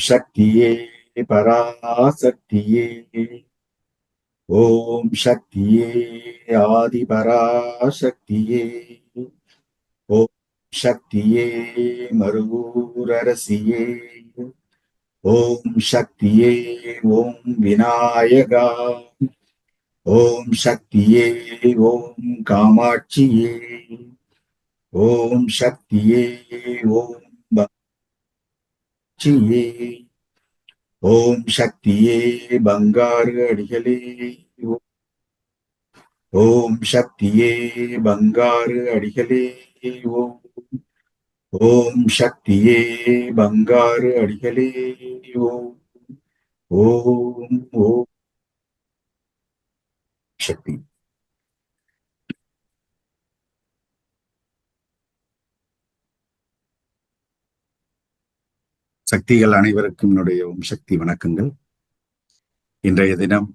சக்தியே பராசக்தியே. ஓம் சக்தியே ஆதிபராசக்தியே. ஓம் சக்தியே மருகூரரசியே. ஓம் சக்தியே ஓம் விநாயகா. ஓம் சக்தியே ஓம் காமாட்சியே. ஓம் சக்தியே ஓம் பக்தியே. ஓம் சக்தியே பங்காரு அடிகளே. ஓம் சக்தியே பங்காரு அடிகளே. ஓம் ஓம் சக்தியே பங்காரு அடிகளே. ஓம் ஓம் ஓம் சக்தி. சக்திகள் அனைவருக்கும் என்னுடைய ஓம் சக்தி வணக்கங்கள். இன்றைய தினம்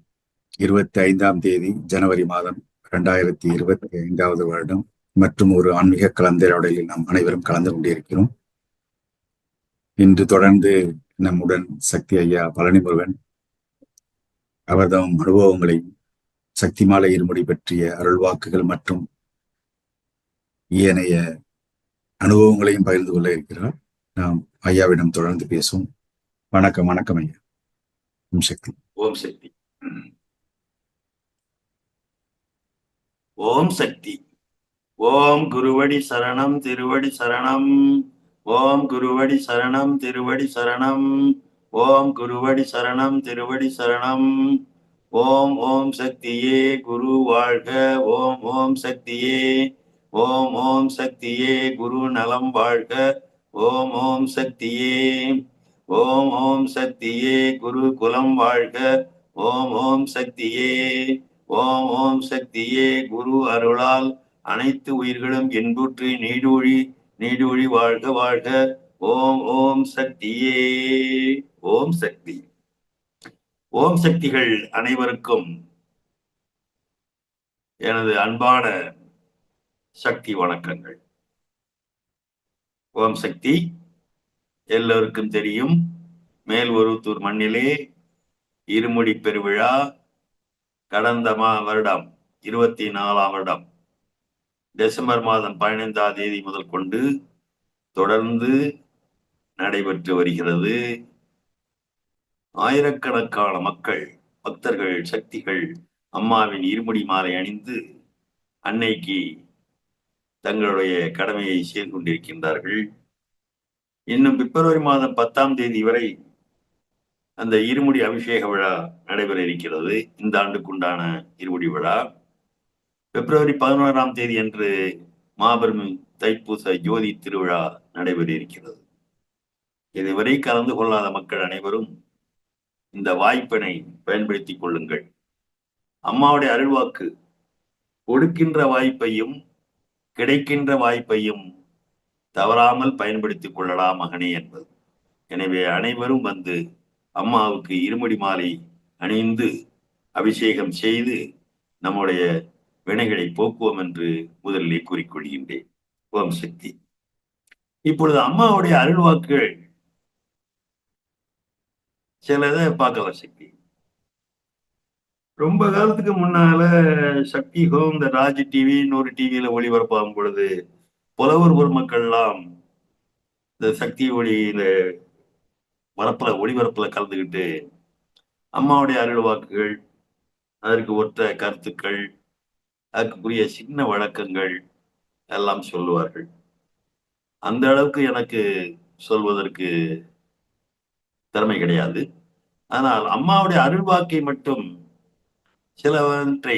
25ஆம் தேதி ஜனவரி மாதம் 2025வது வருடம் மற்றும் ஒரு ஆன்மீக கலந்துரையாடலில் நாம் அனைவரும் கலந்து கொண்டிருக்கிறோம். இன்று தொடர்ந்து நம்முடன் சக்தி ஐயா பழனிமுருகன் அவர்தம் அனுபவங்களை சக்தி மாலை இருமுடி பற்றிய அருள்வாக்குகள் மற்றும் ஏனைய அனுபவங்களையும் பகிர்ந்து கொள்ள இருக்கிறார். நாம் ஐயாவிடம் தொடர்ந்து பேசும். வணக்கம். வணக்கம் ஐயா. ஓம் சக்தி. ஓம் சக்தி. ஓம் சக்தி. ஓம் குருவடி சரணம் திருவடி சரணம். ஓம் குருவடி சரணம் திருவடி சரணம். ஓம் குருவடி சரணம் திருவடி சரணம். ஓம் ஓம் சக்தியே குரு வாழ்க. ஓம் ஓம் சக்தியே. ஓம் ஓம் சக்தியே குரு நலம் வாழ்க. ஓம் ஓம் சக்தியே. ஓம் ஓம் சக்தியே குரு குலம் வாழ்க. ஓம் ஓம் சக்தியே. ஓம் ஓம் சக்தியே குரு அருளால் அனைத்து உயிர்களும் இன்புற்று நீடூழி வாழ்க வாழ்க. ஓம் ஓம் சக்தியே. ஓம் சக்தி. ஓம் சக்திகள் அனைவருக்கும் எனது அன்பான சக்தி வணக்கங்கள். ஓம் சக்தி எல்லோருக்கும் தெரியும். மேல்வருத்தூர் மண்ணிலே இருமுடி பெருவிழா கடந்த வருடம் 24ஆம் வருடம் டிசம்பர் மாதம் 15ஆம் தேதி முதல் கொண்டு தொடர்ந்து நடைபெற்று வருகிறது. ஆயிரக்கணக்கான மக்கள், பக்தர்கள், சக்திகள் அம்மாவின் இருமுடி மாலை அணிந்து அன்னைக்கு தங்களுடைய கடமையை செய்து கொண்டிருக்கின்றார்கள். இன்னும் பிப்ரவரி மாதம் 10ஆம் தேதி வரை அந்த இருமுடி அபிஷேக விழா நடைபெற இருக்கிறது. இந்த ஆண்டுக்குண்டான இருமுடி விழா பிப்ரவரி 11ஆம் தேதி அன்று மாபெரும் தைப்பூச ஜோதி திருவிழா நடைபெற இருக்கிறது. இதுவரை கலந்து கொள்ளாத மக்கள் அனைவரும் இந்த வாய்ப்பினை பயன்படுத்திக் கொள்ளுங்கள். அம்மாவுடைய அருள்வாக்கு கொடுக்கின்ற வாய்ப்பையும் கிடைக்கின்ற வாய்ப்பையும் தவறாமல் பயன்படுத்திக் கொள்ளலாம் மகனே என்பது. எனவே அனைவரும் வந்து அம்மாவுக்கு இருமுடி மாலை அணிந்து அபிஷேகம் செய்து நம்முடைய வினைகளை போக்குவோம் என்று முதலிலே கூறிக்கொள்கின்றேன். ஓம் சக்தி. இப்பொழுது அம்மாவுடைய அருள்வாக்குகள் சிலதை பார்க்கலாம். சக்தி ரொம்ப காலத்துக்கு முன்னால சக்தி ஹோம் இந்த ராஜ் டிவி இன்னொரு டிவியில ஒளிபரப்பாகும் பொழுது புலவர் பொதுமக்கள்லாம் இந்த சக்தி ஒளியில ஒளிபரப்புல கலந்துக்கிட்டு அம்மாவுடைய அருள் வாக்குகள், அதற்கு ஒத்த கருத்துக்கள், அதுக்குரிய சின்ன வழக்கங்கள் எல்லாம் சொல்லுவார்கள். அந்த அளவுக்கு எனக்கு சொல்வதற்கு திறமை கிடையாது. ஆனால் அம்மாவுடைய அருள்வாக்கை மட்டும் சிலவற்றை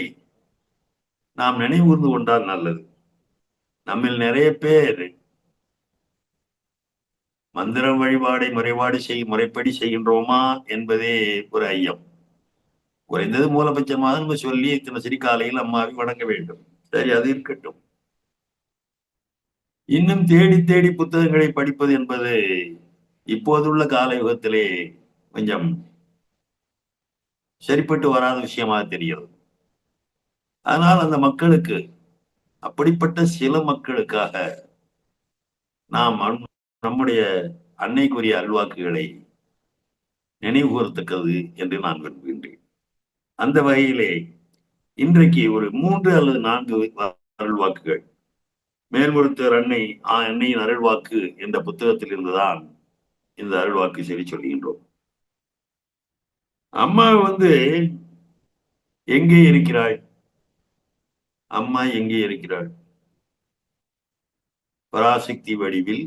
நாம் நினைவுகூர்ந்து கொண்டால் நல்லது. நம்மில் நிறைய பேர் மந்திரம் வழிபாடை முறைப்படி செய்கின்றோமா என்பதே ஒரு ஐயம். குறைந்தது மூலபட்சமாக நம்ம சொல்லி இத்தனை சிறிகாலையில் அம்மாவை வணங்க வேண்டும். சரி, அது இருக்கட்டும். இன்னும் தேடி தேடி புத்தகங்களை படிப்பது என்பது இப்போதுள்ள காலயுகத்திலே கொஞ்சம் சரிப்பட்டு வராத விஷயமாக தெரிகிறது. ஆனால் அந்த மக்களுக்கு, அப்படிப்பட்ட சில மக்களுக்காக நாம் நம்முடைய அன்னைக்குரிய அல்வாக்குகளை நினைவு கூறத்தக்கது என்று நான் விரும்புகின்றேன். அந்த வகையிலே இன்றைக்கு ஒரு 3 அல்லது 4 அருள்வாக்குகள் மேல்மருத்துவர் அன்னையின் அருள்வாக்கு என்ற புத்தகத்தில் இருந்துதான் இந்த அருள்வாக்கு சரி சொல்கின்றோம். அம்மா எங்கே இருக்கிறாள்? அம்மா எங்கே இருக்கிறாள்? பராசக்தி வடிவில்,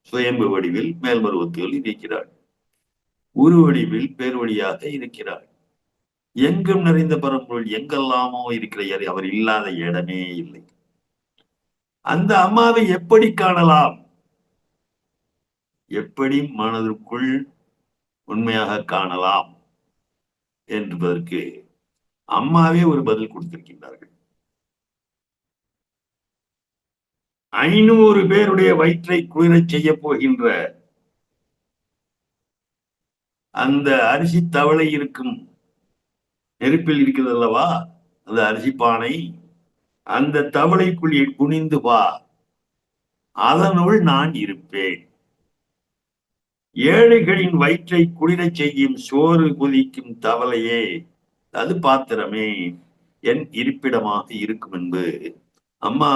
சுயம்பு வடிவில் மேல்மருவத்தில் இருக்கிறாள். உரு வடிவில் பேர்வழியாக இருக்கிறாள். எங்கும் நிறைந்த பரம்பொருள் எங்கெல்லாமோ இருக்கிற அவர் இல்லாத இடமே இல்லை. அந்த அம்மாவை எப்படி காணலாம்? எப்படி மனதிற்குள் உண்மையாக காணலாம் என்பதற்கு அம்மாவே ஒரு பதில் கொடுத்திருக்கின்றார்கள். 500 பேருடைய வயிற்றை குளிரச் செய்ய போகின்ற அந்த அரிசி தவளை இருக்கும் நெருப்பில் இருக்கிறது அல்லவா அந்த அரிசி பானை, அந்த தவளைக்குள்ளே குனிந்து வா, அதனுள் நான் இருப்பேன். ஏழைகளின் வயிற்றை குளிரச் செய்யும் சோறு கொதிக்கும் தவளையே, அது பாத்திரமே என் இருப்பிடமாக இருக்கும் என்று அம்மா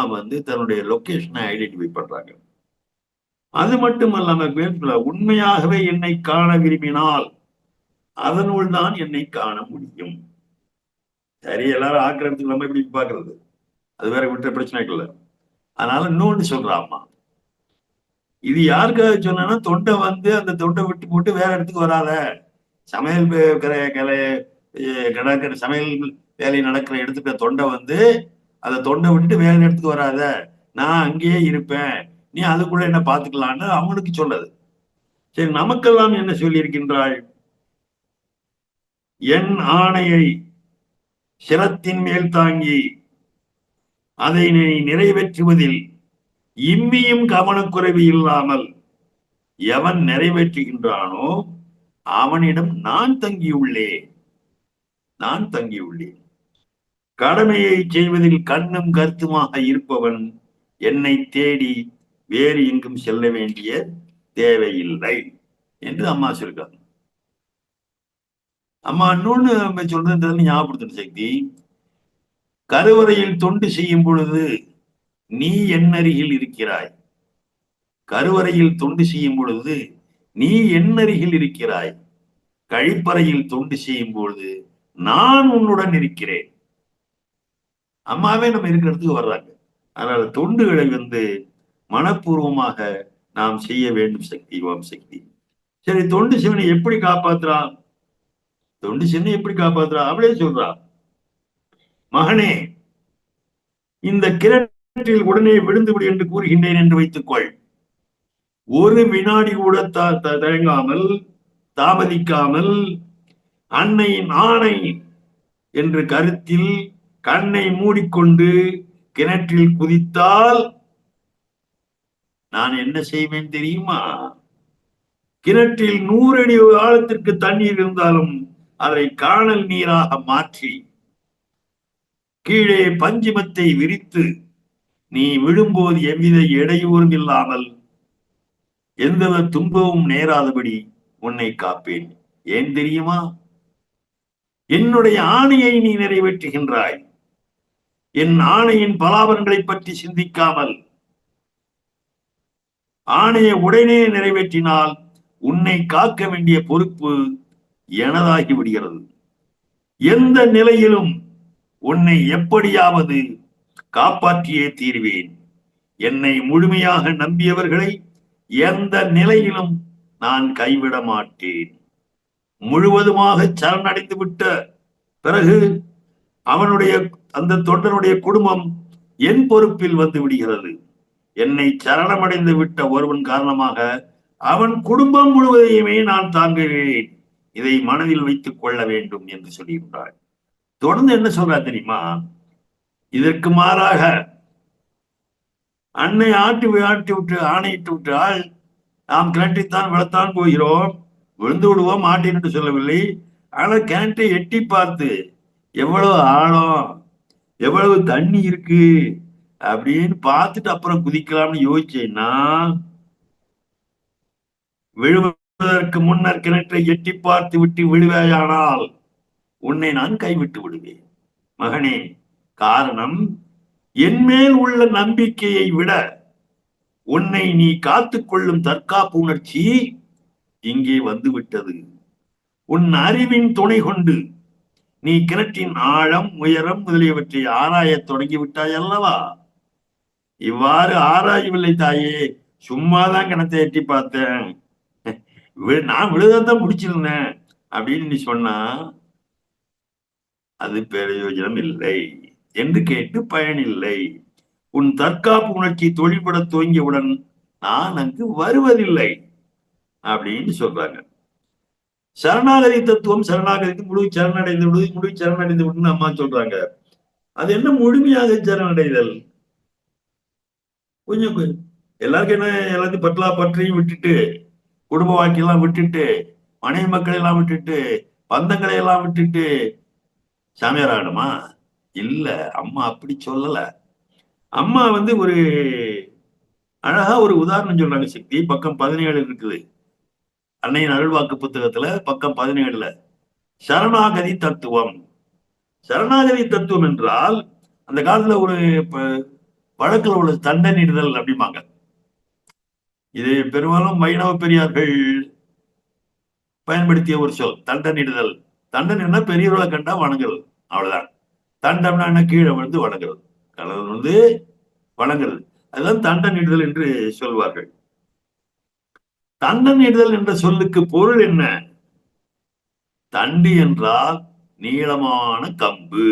தன்னுடைய லொகேஷனை ஐடென்டிஃபை பண்றாங்க. அது மட்டுமல்லாம உண்மையாகவே என்னை காண விரும்பினால் அதனுள் தான் என்னை காண முடியும். சரி, எல்லாரும் ஆக்கிரமிச்சு நம்ம எப்படி பாக்குறது, அது வேற விட்ட பிரச்சனைகள் இல்லை. அதனால இன்னொன்னு சொல்றா அம்மா. இது யாருக்காக சொன்னா, தொண்டை அந்த தொண்டை விட்டு போட்டு வேற இடத்துக்கு வராத, சமையல் சமையல் வேலை நடக்கிற இடத்துக்கு தொண்டை அந்த தொண்டை விட்டுட்டு வேற இடத்துக்கு வராத, நான் அங்கேயே இருப்பேன், நீ அதுக்குள்ள என்ன பாத்துக்கலான்னு அவனுக்கு சொன்னது. சரி, நமக்கெல்லாம் என்ன சொல்லி இருக்கின்றாள்? என் ஆணையை சிரத்தின் மேல் தாங்கி அதை நிறைவேற்றுவதில் இம்மியும் கவனக்குறைவு இல்லாமல் எவன் நிறைவேற்றுகின்றானோ அவனிடம் நான் தங்கியுள்ளேன். கடமையை செய்வதில் கண்ணும் கருத்துமாக இருப்பவன் என்னை தேடி வேறு எங்கும் செல்ல வேண்டிய தேவையில்லை என்று அம்மா சொல்றாங்க. அம்மா இன்னொன்னு சொல்றது ஞாபகப்படுத்த சக்தி, கருவறையில் தொண்டு செய்யும் பொழுது நீ என் அருகில் இருக்கிறாய். கருவறையில் தொண்டு செய்யும் பொழுது நீ என் அருகில் இருக்கிறாய். கழிப்பறையில் தொண்டு செய்யும் பொழுது நான் உன்னுடன் இருக்கிறேன். அம்மாவே நம்ம இருக்கிறதுக்கு வர்றாங்க. அதனால தொண்டுகளை மனப்பூர்வமாக நாம் செய்ய வேண்டும் சக்தி. ஓம் சக்தி. சரி, தொண்டு சிவனை எப்படி காப்பாத்துறான்? அவளே சொல்றா, மகனே, இந்த கிணற்றில் உடனே விழுந்து விடு என்று கூறுகின்றேன் என்று வைத்துக்கொள். ஒரு வினாடி கூட தயங்காமல் தாமதிக்காமல் அன்னையின் ஆணை என்று கருத்தில் கண்ணை மூடிக்கொண்டு கிணற்றில் குதித்தால் நான் என்ன செய்வேன் தெரியுமா? கிணற்றில் 100 அடி ஆழத்திற்கு தண்ணீர் இருந்தாலும் அதை காணல் நீராக மாற்றி கீழே பஞ்சுமத்தை விரித்து நீ விழும்போது எவ்வித இடையூறும் இல்லாமல் எந்த துன்பமும் நேராதபடி உன்னை காப்பேன். ஏன் தெரியுமா? என்னுடைய ஆணையை நீ நிறைவேற்றுகின்றாய். என் ஆணையின் பலாபலன்களை பற்றி சிந்திக்காமல் ஆணையை உடனே நிறைவேற்றினால் உன்னை காக்க வேண்டிய பொறுப்பு எனதாகி விடுகிறது. எந்த நிலையிலும் உன்னை எப்படியாவது காப்பாற்றியே தீர்வேன். என்னை முழுமையாக நம்பியவர்களை எந்த நிலையிலும் நான் கைவிட மாட்டேன். முழுவதுமாக சரணடைந்து விட்ட பிறகு அவனுடைய அந்த தொண்டனுடைய குடும்பம் என் பொறுப்பில் வந்து விடுகிறது. என்னை சரணமடைந்து விட்ட ஒருவன் காரணமாக அவன் குடும்பம் முழுவதையுமே நான் தாங்குவேன். இதை மனதில் வைத்துக் கொள்ள வேண்டும் என்று சொல்லியிருந்தாள். தொடர்ந்து என்ன சொல்றா தெரியுமா? இதற்கு மாறாக அன்னை ஆட்டி விட்டு ஆணையிட்டு விட்டால் நாம் கிணற்றித்தான் விழத்தான் போகிறோம், விழுந்து விடுவோம் மாட்டேன் என்று சொல்லவில்லை. ஆனால் கிணற்றை எட்டி பார்த்து எவ்வளவு ஆழம், எவ்வளவு தண்ணி இருக்கு அப்படின்னு பார்த்துட்டு அப்புறம் குதிக்கலாம்னு யோசிச்சேன்னா விழுவ அதற்கு முன்னர் கிணற்றை எட்டி பார்த்து விட்டு விடுவேயானால் உன்னை நான் கைவிட்டு விடுவேன். மகனே, காரணம் என்மேல் உள்ள நம்பிக்கையை விட உன்னை நீ காத்துக் கொள்ளும் தற்காப்பு உணர்ச்சி இங்கே வந்துவிட்டது. உன் அறிவின் துணை கொண்டு நீ கிணற்றின் ஆழம், உயரம் முதலியவற்றை ஆராயத் தொடங்கிவிட்டாய் அல்லவா? இவ்வாறு ஆராயவில்லை தாயே, சும்மாதான் கிணத்தை எட்டி பார்த்தேன், நான் விழுதான் முடிச்சிருந்தேன் அப்படின்னு நீ சொன்னா அது பிரயோஜனம் இல்லை என்று கேட்டு பயனில்லை. உன் தற்காப்பு உணர்ச்சி தொழில்பட துவங்கியவுடன் நான் அங்கு வருவதில்லை அப்படின்னு சொல்றாங்க. சரணாகதி தத்துவம், சரணாகதிக்கு முழு சரணடைந்து விடுது, முழு சரணடைந்து விடுன்னு அம்மா சொல்றாங்க. அது என்ன முழுமையாக சரணடைதல்? கொஞ்சம் எல்லாருக்கும் என்ன, எல்லாத்தையும் பற்றலா பற்றையும் விட்டுட்டு, குடும்ப வாழ்க்கையெல்லாம் விட்டுட்டு, மனைவி மக்களை எல்லாம் விட்டுட்டு, பந்தங்களை எல்லாம் விட்டுட்டு சாமியார் ஆகணுமா? இல்ல, அம்மா அப்படி சொல்லல. அம்மா ஒரு அழகா ஒரு உதாரணம் சொல்றாங்க. சக்தி பக்கம் 17 இருக்குது, அன்னையின் அருள்வாக்கு புத்தகத்துல பக்கம் 17. சரணாகதி தத்துவம். சரணாகதி தத்துவம் என்றால் அந்த காலத்துல ஒரு வழக்குல உள்ள தண்டனிடுதல் அப்படிம்பாங்க. இது பெரும்பாலும் வைணவ பெரியார்கள் பயன்படுத்திய ஒரு சொல், தண்டனிடுதல். தண்டனை பெரியவர்களை கண்டா வணங்குறது, அவ்வளவுதான். தண்டம்னா என்ன? கீழே விழுந்து வணங்குறது, கடவுள் வணங்குறது. அதுதான் தண்டனிடுதல் என்று சொல்வார்கள். தண்டனிடுதல் என்ற சொல்லுக்கு பொருள் என்ன? தண்டு என்றால் நீளமான கம்பு,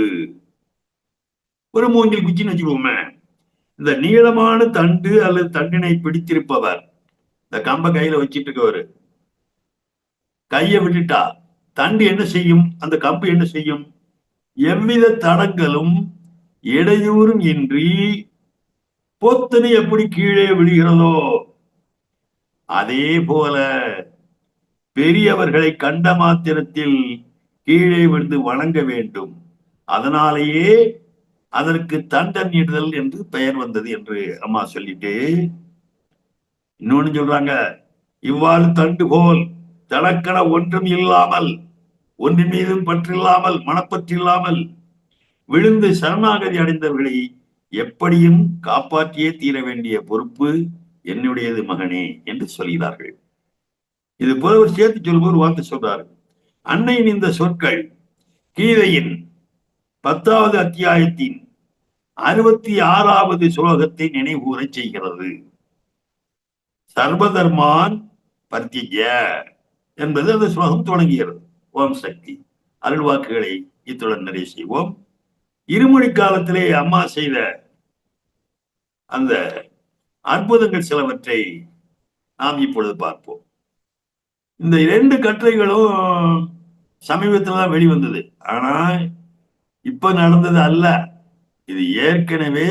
ஒரு மூங்கில் குச்சின்னு வச்சுக்கோமே. இந்த நீளமான தண்டு அல்லது தண்டினை பிடித்திருப்பவர், இந்த கம்பை கையில வச்சிட்டு இருக்கவர் கையை விட்டுட்டா தண்டு என்ன செய்யும்? அந்த கம்பு என்ன செய்யும்? எவ்வித தடங்களும் இடையூறும் இன்றி பொத்தனை எப்படி கீழே விழுகிறதோ அதே போல பெரியவர்களை கண்ட மாத்திரத்தில் கீழே விழுந்து வணங்க வேண்டும். அதனாலேயே அதற்கு தண்டனிடுதல் என்று பெயர் வந்தது என்று அம்மா சொல்லிட்டு இன்னொன்னு சொல்றாங்க. இவ்வாறு தண்டு போல் தனக்கென ஒன்றும் இல்லாமல், ஒன்றின் மீதும் பற்றில்லாமல், மனப்பற்றில்லாமல் விழுந்து சரணாகதி அடைந்தவர்களை எப்படியும் காப்பாற்றியே தீர வேண்டிய பொறுப்பு என்னுடையது மகனே என்று சொல்கிறார்கள். இது போல ஒரு சேர்த்து சொல்லும்போது வார்த்தை சொல்றாரு. அன்னையின் இந்த சொற்கள் கீதையின் 10வது அத்தியாயத்தின் 66வது ஸ்லோகத்தை நினைவுகூர செய்கிறது. சர்வதர்மான் பர்த்திய என்பது அந்த ஸ்லோகம் தொடங்குகிறது. ஓம் சக்தி. அருள்வாக்குகளை இத்துடன் நிறைவு செய்வோம். இருமொழி காலத்திலே அம்மா செய்த அந்த அற்புதங்கள் சிலவற்றை நாம் இப்பொழுது பார்ப்போம். இந்த 2 கட்டுரைகளும் சமீபத்தில் தான் வெளிவந்தது. ஆனா இப்ப நடந்தது அல்ல. இது ஏற்கனவே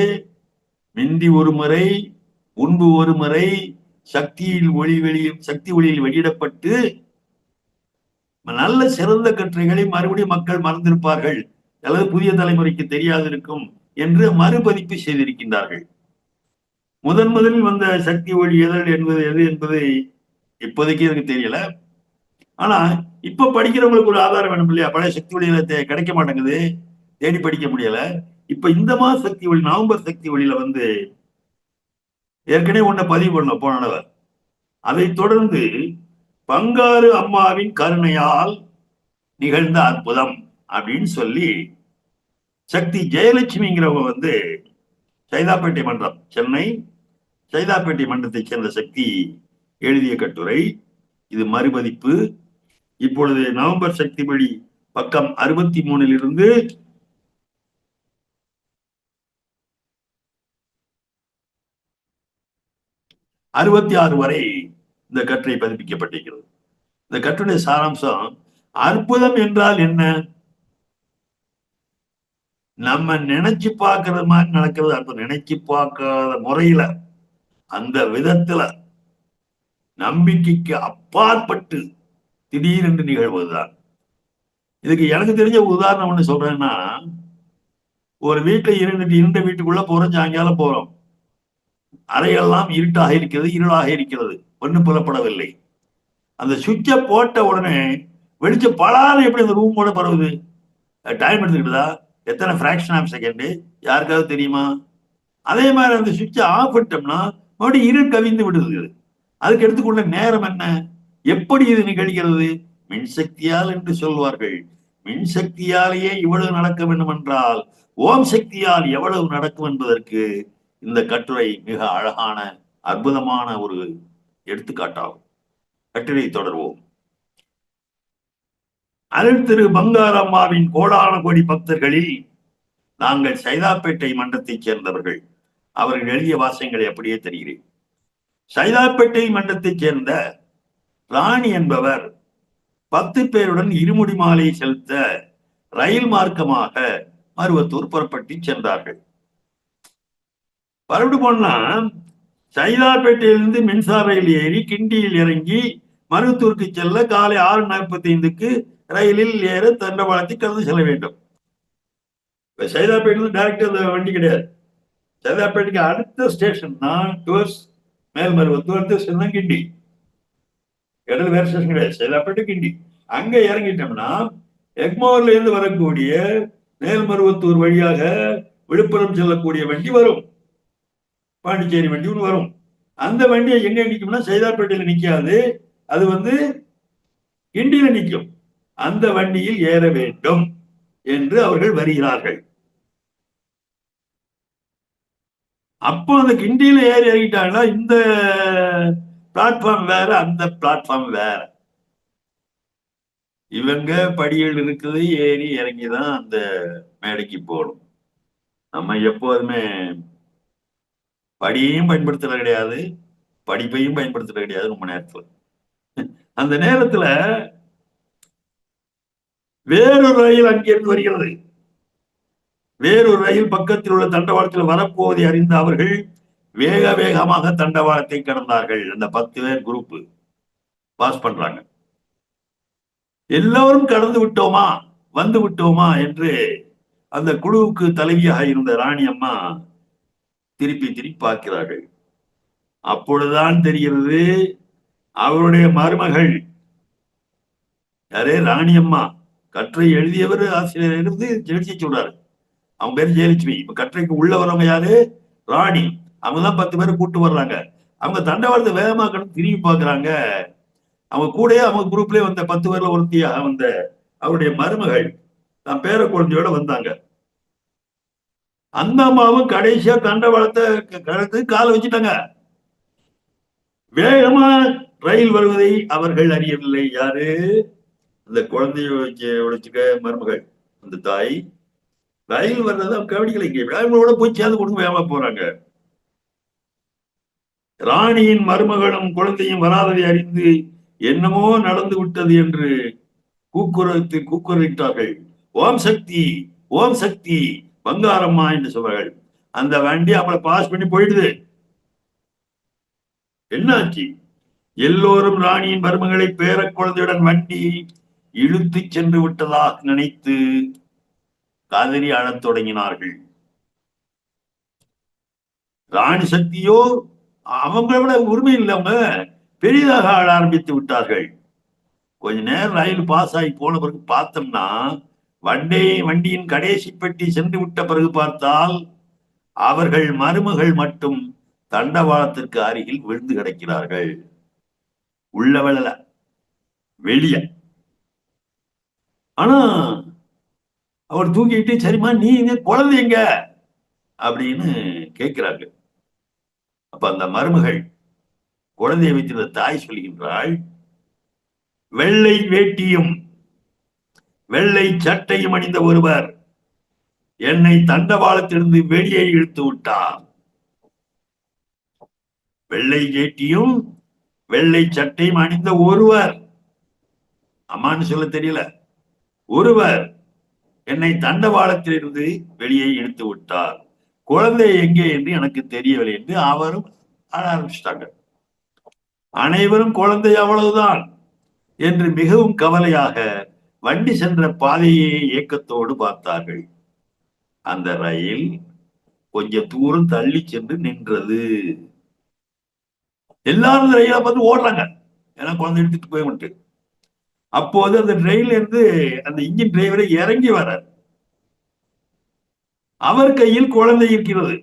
மிந்தி ஒரு முறை, முன்பு ஒரு முறை சக்தி ஒளியில் வெளியிடப்பட்டு நல்ல சிறந்த கட்டுரைகளை மறுபடியும் மக்கள் மறந்திருப்பார்கள் அல்லது புதிய தலைமுறைக்கு தெரியாது இருக்கும் என்று மறுபதிப்பு செய்திருக்கின்றார்கள். முதலில் வந்த சக்தி ஒளி எது என்பது இப்போதைக்கு எனக்கு தெரியல. ஆனா இப்ப படிக்கிறவங்களுக்கு ஒரு ஆதாரம் வேணும் இல்லையா? பழைய சக்தி ஒளியில கிடைக்க மாட்டேங்குது, தேடி படிக்க முடியல. இப்ப இந்த மாத சக்தி ஒளி, நவம்பர் சக்தி ஒளியில ஏற்கனவே ஒன்ன பதிவு பண்ண போனவர். அதை தொடர்ந்து பங்காரு அம்மாவின் கருணையால் நிகழ்ந்த அற்புதம் அப்படின்னு சொல்லி சக்தி ஜெயலட்சுமிங்கிறவங்க சைதாப்பேட்டை மன்றம், சென்னை சைதாப்பேட்டை மன்றத்தை சேர்ந்த சக்தி எழுதிய கட்டுரை. இது மறுபதிப்பு. இப்பொழுது நவம்பர் சக்தி படி பக்கம் 63 66 வரை இந்த கட்டுரை பதிப்பிக்கப்பட்டிருக்கிறது. இந்த கட்டுரை சாராம்சம், அற்புதம் என்றால் என்ன? நம்ம நினைச்சு பார்க்கறது மாதிரி நடக்கிறது அற்புதம். நினைச்சு பார்க்காத முறையில, அந்த விதத்துல, நம்பிக்கைக்கு அப்பாற்பட்டு திடீரென்று நிகழ்வதுதான். இதுக்கு எனக்கு தெரிஞ்ச உதாரணம் ஒண்ணு சொல்றேன்னா, ஒரு வீட்டுல இருண்ட வீட்டுக்குள்ள போறோம், சாயங்காலம் போறோம், அறையெல்லாம் இருட்டாக இருக்கிறது, இருளாக இருக்கிறது, ஒண்ணு புலப்படவில்லை. அந்த சுவிட்சை போட்ட உடனே வெளிச்சம் பலான்னு எப்படி அந்த ரூம் கூட பரவுது? டைம் எடுத்துக்கிட்டதா? எத்தனை ஃபிராக்ஷன் ஆஃப் செகண்ட் யாருக்காவது தெரியுமா? அதே மாதிரி அந்த சுவிட்சை ஆஃப் பண்ணிட்டோம்னா மறுபடியும் இருள் கவிந்து விடுது. அதுக்கு எடுத்துக்கொள்ள நேரம் என்ன? எப்படி இது நிகழ்கிறது? மின்சக்தியால் என்று சொல்வார்கள். மின்சக்தியாலேயே இவ்வளவு நடக்க வேண்டும் என்றால் ஓம் சக்தியால் எவ்வளவு நடக்கும் என்பதற்கு இந்த கட்டுரை மிக அழகான அற்புதமான ஒரு எடுத்துக்காட்டாகும். கட்டுரை தொடர்வோம். அருள் திரு பங்காரம்மாவின் கோடான கோடி பக்தர்களில் நாங்கள் சைதாப்பேட்டை மன்றத்தைச் சேர்ந்தவர்கள். அவர்கள் எழுதிய வாசகங்களை அப்படியே தெரிகிறேன். சைதாப்பேட்டை மன்றத்தைச் சேர்ந்த ராணி என்பவர் 10 பேருடன் இருமுடி மாலை செலுத்த ரயில் மார்க்கமாக மருவத்தூர் புறப்பட்டு சென்றார்கள். பரவிட்டு போனா சைதாப்பேட்டையிலிருந்து மின்சார ரயில் ஏறி கிண்டியில் இறங்கி மருவத்தூருக்கு செல்ல காலை 6:45 ரயிலில் ஏற தண்டவாளத்தை கடந்து செல்ல வேண்டும். சைதாப்பேட்டிலிருந்து டைரக்டா அந்த வண்டி கிடையாது. சைதாப்பேட்டைக்கு அடுத்த ஸ்டேஷன் தான் டுவர்ஸ் மேல்மருவத்தூர், அடுத்த ஸ்டேஷன் தான் கிண்டி. இடையில வேற ஸ்டேஷன் கிடையாது, சைதாப்பேட்டை கிண்டி. அங்க இறங்கிட்டோம்னா எக்மோர்ல இருந்து வரக்கூடிய மேல்மருவத்தூர் வழியாக விழுப்புரம் செல்லக்கூடிய வண்டி வரும், பாண்டிச்சேரி வண்டி ஒன்று வரும். அந்த வண்டியை எங்க நிற்கும்னா சைதாப்பேட்டையில நிக்காது, அது கிண்டியில நிற்கும். அந்த வண்டியில் ஏற வேண்டும் என்று அவர்கள் வருகிறார்கள். அப்போ அந்த கிண்டியில ஏறி இறங்கிட்டாங்கன்னா இந்த பிளாட்ஃபார்ம் வேற, அந்த பிளாட்ஃபார்ம் வேற. இவங்க படிகள் இருக்குது, ஏறி இறங்கிதான் அந்த மேடைக்கு போகணும். நம்ம எப்போதுமே படியையும் பயன்படுத்துறது கிடையாது, படிப்பையும் பயன்படுத்துறது கிடையாது. ரொம்ப நேரத்துல அந்த நேரத்துல வேறொரு ரயில் அங்கிருந்து வருகிறது. வேறொரு ரயில் பக்கத்தில் உள்ள தண்டவாளத்தில் வரப்போவதை அறிந்த அவர்கள் வேக வேகமாக தண்டவாளத்தை கடந்தார்கள். அந்த 10 பேர் குரூப் பாஸ் பண்றாங்க. எல்லோரும் கடந்து விட்டோமா, வந்து விட்டோமா என்று அந்த குழுவுக்கு தலைவியாக இருந்த ராணி அம்மா திருப்பி திருப்பி பார்க்கிறார்கள். அப்பொழுதுதான் தெரிகிறது அவருடைய மருமகள் யாரே, ராணி அம்மா. கட்டுரை எழுதியவர் ஆசிரியர் இருந்து ஜெயிச்சு சொல்றாரு. அவங்க பேர் ஜெயலட்சுமி. இப்ப கட்டுரைக்கு உள்ள வரவங்க யாரு? ராணி. அவங்கதான் 10 பேரை கூட்டு வர்றாங்க. அவங்க தண்டவாளத்தை வேகமா கடந்து திரும்பி பாக்குறாங்க. அவங்க கூடயே அவங்க குரூப்லயே வந்த 10 பேர்ல ஒருத்தியாக வந்த அவருடைய மருமகள் தான் பேர குழந்தையோட வந்தாங்க. அந்த அம்மாவும் கடைசியா தண்டவாளத்தை கடந்து காலை வச்சுட்டாங்க. வேகமா ரயில் வருவதை அவர்கள் அறியவில்லை. யாரு? அந்த குழந்தைய உழைச்சுக்க மருமகள், அந்த தாய். ரயில் வர்றது அவங்க கவனிக்கலை. அவங்களோட போய் சேர்ந்து கொடுங்க, வேகமா போறாங்க. ராணியின் மருமகளும் குழந்தையும் வராததை அறிந்து என்னமோ நடந்து விட்டது என்று கூக்குரலிட்டார்கள். ஓம் சக்தி, ஓம் சக்தி, பங்காரம்மா என்று சொல்வார்கள். அந்த வண்டி அவளை பாஸ் பண்ணி போயிடுது. என்னாச்சு? எல்லோரும் ராணியின் மருமகளை பேர குழந்தையுடன் வண்டி இழுத்து சென்று விட்டதாக நினைத்து கதறி அழத் தொடங்கினார்கள். ராணி சக்தியோ அவங்களை விட உரிமை இல்லவங்க பெரிதாக ஆட ஆரம்பித்து விட்டார்கள். கொஞ்ச நேரம் ரயில் பாஸ் ஆகி போன பிறகு பார்த்தோம்னா வண்டியின் கடைசி பெட்டி சென்று விட்ட பிறகு பார்த்தால் அவர்கள் மருமகள் மட்டும் தண்டவாளத்திற்கு அருகில் விழுந்து கிடக்கிறார்கள். உள்ள விழல, வெளிய. ஆனா அவர் தூங்கிட்டு, சரிம்மா நீ குழந்தைங்க அப்படின்னு கேட்கிறாங்க. அப்ப அந்த மருமகள் குழந்தையை வைத்திருந்த தாய் சொல்கின்றாள், வெள்ளை வேட்டியும் வெள்ளை சட்டையும் அணிந்த ஒருவர் என்னை தண்டவாளத்திலிருந்து வெளியே இழுத்து விட்டார். வெள்ளை வேட்டியும் வெள்ளை சட்டையும் அணிந்த ஒருவர், அம்மான்னு சொல்ல தெரியல, ஒருவர் என்னை தண்டவாளத்திலிருந்து வெளியே இழுத்து விட்டார். குழந்தை எங்கே என்று எனக்கு தெரியவில்லை என்று அவரும் ஆட ஆரம்பிச்சிட்டாங்க. அனைவரும் குழந்தை அவ்வளவுதான் என்று மிகவும் கவலையாக வண்டி சென்ற பாதையை ஏக்கத்தோடு பார்த்தார்கள். அந்த ரயில் கொஞ்சம் தூரம் தள்ளி சென்று நின்றது. எல்லாரும் ரயிலை பார்த்து ஓடுறாங்க. ஏன்னா குழந்தை எடுத்துட்டு போய் விட்டு. அப்போது அந்த ட்ரெயின்ல இருந்து அந்த இன்ஜின் டிரைவரை இறங்கி வரார். அவர் கையில் குழந்தை இருக்கிறது.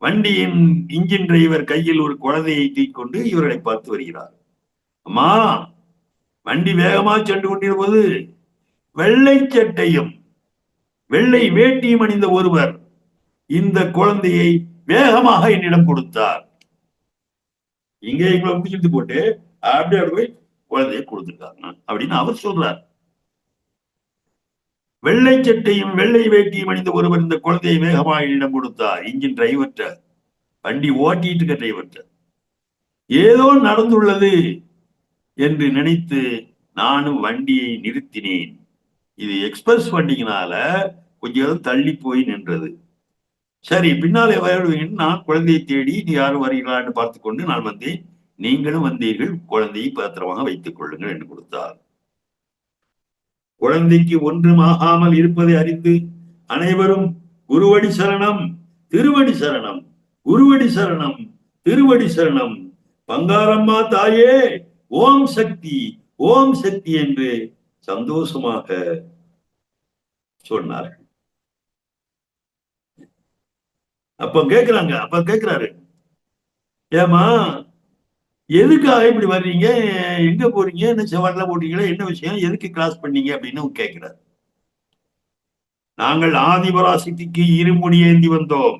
வண்டியின் இன்ஜின் டிரைவர் கையில் ஒரு குழந்தையை தூக்கிக்கொண்டு இவர்களை பார்த்து வருகிறார். அம்மா, வண்டி வேகமா சென்று கொண்டிருப்பது வெள்ளை சட்டையும் வெள்ளை வேட்டியும் அணிந்த ஒருவர் இந்த குழந்தையை வேகமாக என்னிடம் கொடுத்தார். இங்கே எங்களை முடிச்சுட்டு போட்டு அப்படியே போய் குழந்தையை கொடுத்துட்டாங்க அப்படின்னு அவர் சொல்றார். வெள்ளை சட்டையும் வெள்ளை வேட்டியும் அணிந்த ஒருவர் இந்த குழந்தையை வேகமாக என்னிடம் கொடுத்தார். இன்ஜின் டிரைவர்ட்ட, வண்டி ஓட்டிட்டு இருக்க டிரைவர்ட்ட. ஏதோ நடந்துள்ளது என்று நினைத்து நானும் வண்டியை நிறுத்தினேன். இது எக்ஸ்பிரஸ் வண்டியினால கொஞ்சம் தள்ளி போய் நின்றது. சரி, பின்னாலே வருவீங்கன்னு நான் குழந்தையை தேடி நீ யாரும் வருகிறான்னு பார்த்து கொண்டு நான் வந்தேன். நீங்களும் வந்தீர்கள், குழந்தையை பத்திரமாக வைத்துக் கொள்ளுங்கள் என்று கொடுத்தார். குழந்தைக்கு ஒன்றும் ஆகாமல் இருப்பதை அறிந்து அனைவரும் குருவடி சரணம், திருவடி சரணம், குருவடி சரணம், திருவடி சரணம், பங்காரம்மா தாயே ஓம் சக்தி, ஓம் சக்தி என்று சந்தோஷமாக சொன்னார்கள். அப்ப கேட்கிறாரு, ஏமா எதுக்காக இப்படி வர்றீங்க, எங்க போறீங்க, என்ன செவாட்ல போட்டீங்களா, என்ன விஷயம், எதுக்கு கிராஸ் பண்ணீங்க அப்படின்னு கேட்கிறார். நாங்கள் ஆதிபராசக்திக்கு இருமுடி ஏந்தி வந்தோம்.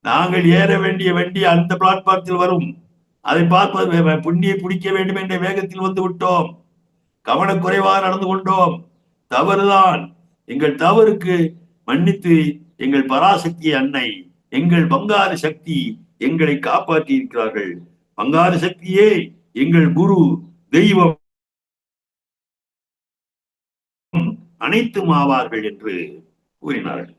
நாங்கள் ஏற வேண்டிய வண்டி அந்த பிளாட்பாரத்தில் வரும், அதை பார்ப்பது புண்ணியை பிடிக்க வேண்டும் என்ற வேகத்தில் வந்து விட்டோம். கவனக்குறைவாக நடந்து கொண்டோம், தவறுதான். எங்கள் தவறுக்கு மன்னித்து எங்கள் பராசக்தி அன்னை, எங்கள் பங்காரு சக்தி எங்களை காப்பாற்றி இருக்கிறார்கள். பங்காரு சக்தியே எங்கள் குரு, தெய்வம், அனைத்தும் ஆவார்கள் என்று கூறினார்கள்.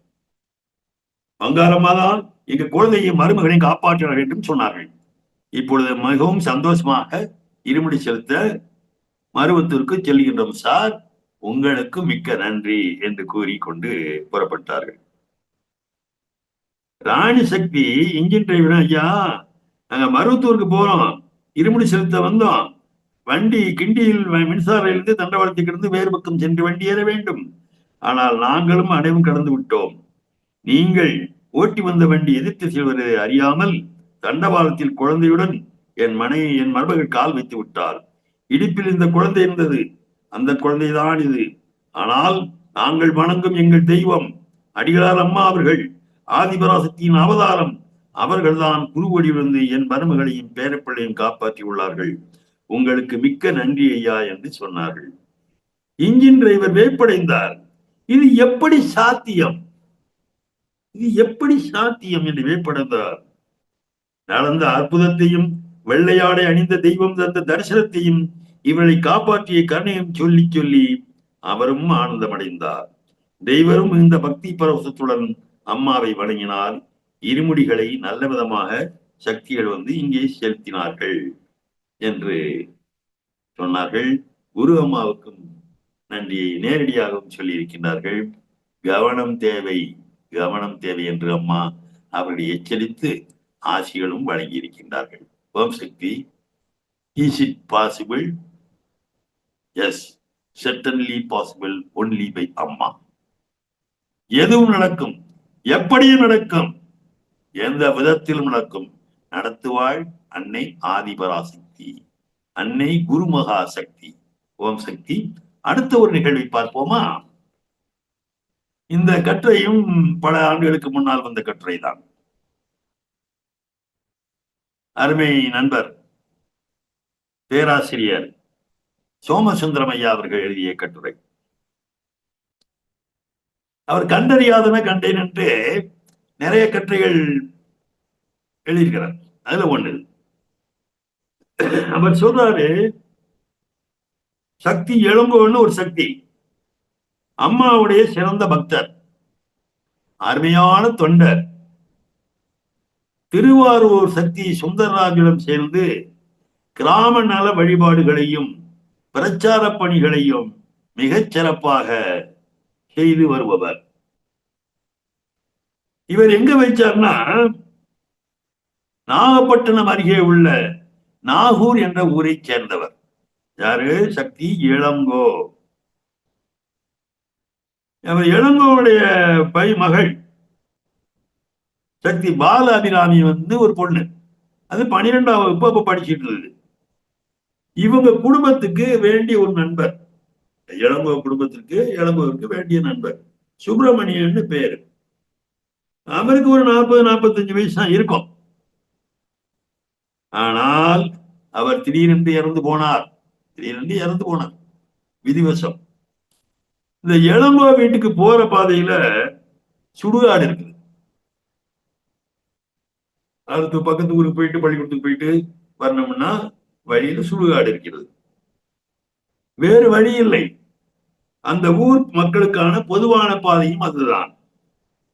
பங்காரம்மாதான் எங்கள் குழந்தையும் மருமகளையும் காப்பாற்ற வேண்டும் சொன்னார்கள். இப்பொழுது மிகவும் சந்தோஷமாக இருமுடி செலுத்த மருவத்தூருக்கு செல்கின்றோம் சார், உங்களுக்கு மிக்க நன்றி என்று கூறிக்கொண்டு புறப்பட்டார்கள். ராணி சக்தி இன்ஜின் டிரைவர், ஐயா நாங்க மருவத்தூருக்கு போறோம், இருமுடி செலுத்த வந்தோம், வண்டி கிண்டியில் மின்சாரையிலிருந்து தண்டவாளத்துக்கு இருந்து வேறு பக்கம் சென்று வண்டி ஏற வேண்டும். ஆனால் நாங்களும் அனைவரும் கடந்து விட்டோம். நீங்கள் ஓட்டி வந்த வண்டி எதிர்த்து செல்வது அறியாமல் தண்டவாளத்தில் குழந்தையுடன் என் மருமகள் கால் வைத்து விட்டார். இடுப்பில் இந்த குழந்தை இருந்தது, அந்த குழந்தைதான் இது. ஆனால் நாங்கள் வணங்கும் எங்கள் தெய்வம் அடிகளார் அம்மா அவர்கள், ஆதிபராசக்தியின் அவதாரம், அவர்கள்தான் குருவடிவிலிருந்து என் மருமகளையும் பேரப்பிள்ளையும் காப்பாற்றி உள்ளார்கள். உங்களுக்கு மிக்க நன்றி ஐயா என்று சொன்னார்கள். இன்ஜின் டிரைவர் வேப்படைந்தார். இது எப்படி சாத்தியம், இது எப்படி சாத்தியம் என்று வேப்படைந்தார். நடந்த அற்புதத்தையும் வெள்ளையாடை அணிந்த தெய்வம் தந்த தரிசனத்தையும் இவர்களை காப்பாற்றிய கருணையும் சொல்லி சொல்லி அவரும் ஆனந்தமடைந்தார். தெய்வரும் இந்த பக்தி பரவசத்துடன் அம்மாவை வணங்கினார். இருமுடிகளை நல்ல விதமாக சக்திகள் வந்து இங்கே செலுத்தினார்கள் என்று சொன்னார்கள். குரு அம்மாவுக்கும் நன்றியை நேரடியாகவும் சொல்லி இருக்கின்றார்கள். கவனம் தேவை, கவனம் தேவை என்று அம்மா அவர்களை எச்சரித்து ஆசிகளும் வழங்கி இருக்கின்றார்கள். Om Shakti. Is it possible? Yes, certainly possible only by அம்மா. எதுவும் நடக்கும், எப்படியும் நடக்கும், எந்த விதத்திலும் நடக்கும். நடத்துவாள் அன்னை ஆதிபராசக்தி, அன்னை குருமகா சக்தி. ஓம் சக்தி. அடுத்த ஒரு நிகழ்வை பார்ப்போமா? இந்த கட்டுரையும் பல ஆண்டுகளுக்கு முன்னால் வந்த கட்டுரை தான். அருமை நண்பர் பேராசிரியர் சோமசுந்தரம் ஐயா அவர்கள் எழுதிய கட்டுரை. அவர் கண்டறியாதன கண்டேன் என்று நிறைய கட்டுரைகள் எழுதியிருக்கிறார். அதுல ஒண்ணு அவர் சொல்றாரு, சக்தி எழும்புன்னு ஒரு சக்தி, அம்மாவுடைய சிறந்த பக்தர், அருமையான தொண்டர். திருவாரூர் சக்தி சுந்தரராஜுடன் சேர்ந்து கிராம நல வழிபாடுகளையும் பிரச்சார பணிகளையும் மிகச் சிறப்பாக செய்து வருபவர். இவர் எங்க வைச்சார்னா, நாகப்பட்டினம் அருகே உள்ள நாகூர் என்ற ஊரை சேர்ந்தவர். யாரு? சக்தி இளங்கோ. இளங்கோவுடைய மகள் சக்தி பால அபிராமி ஒரு பொண்ணு. அது 12ஆம் வகுப்பு அப்ப படிச்சுட்டு இருந்தது. இவங்க குடும்பத்துக்கு வேண்டிய ஒரு நண்பர், இளங்கோ குடும்பத்திற்கு இளங்கோவுக்கு வேண்டிய நண்பர் சுப்பிரமணியன்னு பேரு. அவருக்கு ஒரு 40-45 வயசு தான் இருக்கும். ஆனால் அவர் திடீரென்று இறந்து போனார். விதிவசம். இந்த இளங்கோ வீட்டுக்கு போற பாதையில சுடுகாடு இருக்குது. அடுத்து பக்கத்து ஊருக்கு போயிட்டு பள்ளிக்கூடத்துக்கு போயிட்டு வரணும்னா வழியில சுடுகாடு இருக்கிறது. வேறு வழி இல்லை. அந்த ஊர் மக்களுக்கான பொதுவான பாதையும் அதுதான்.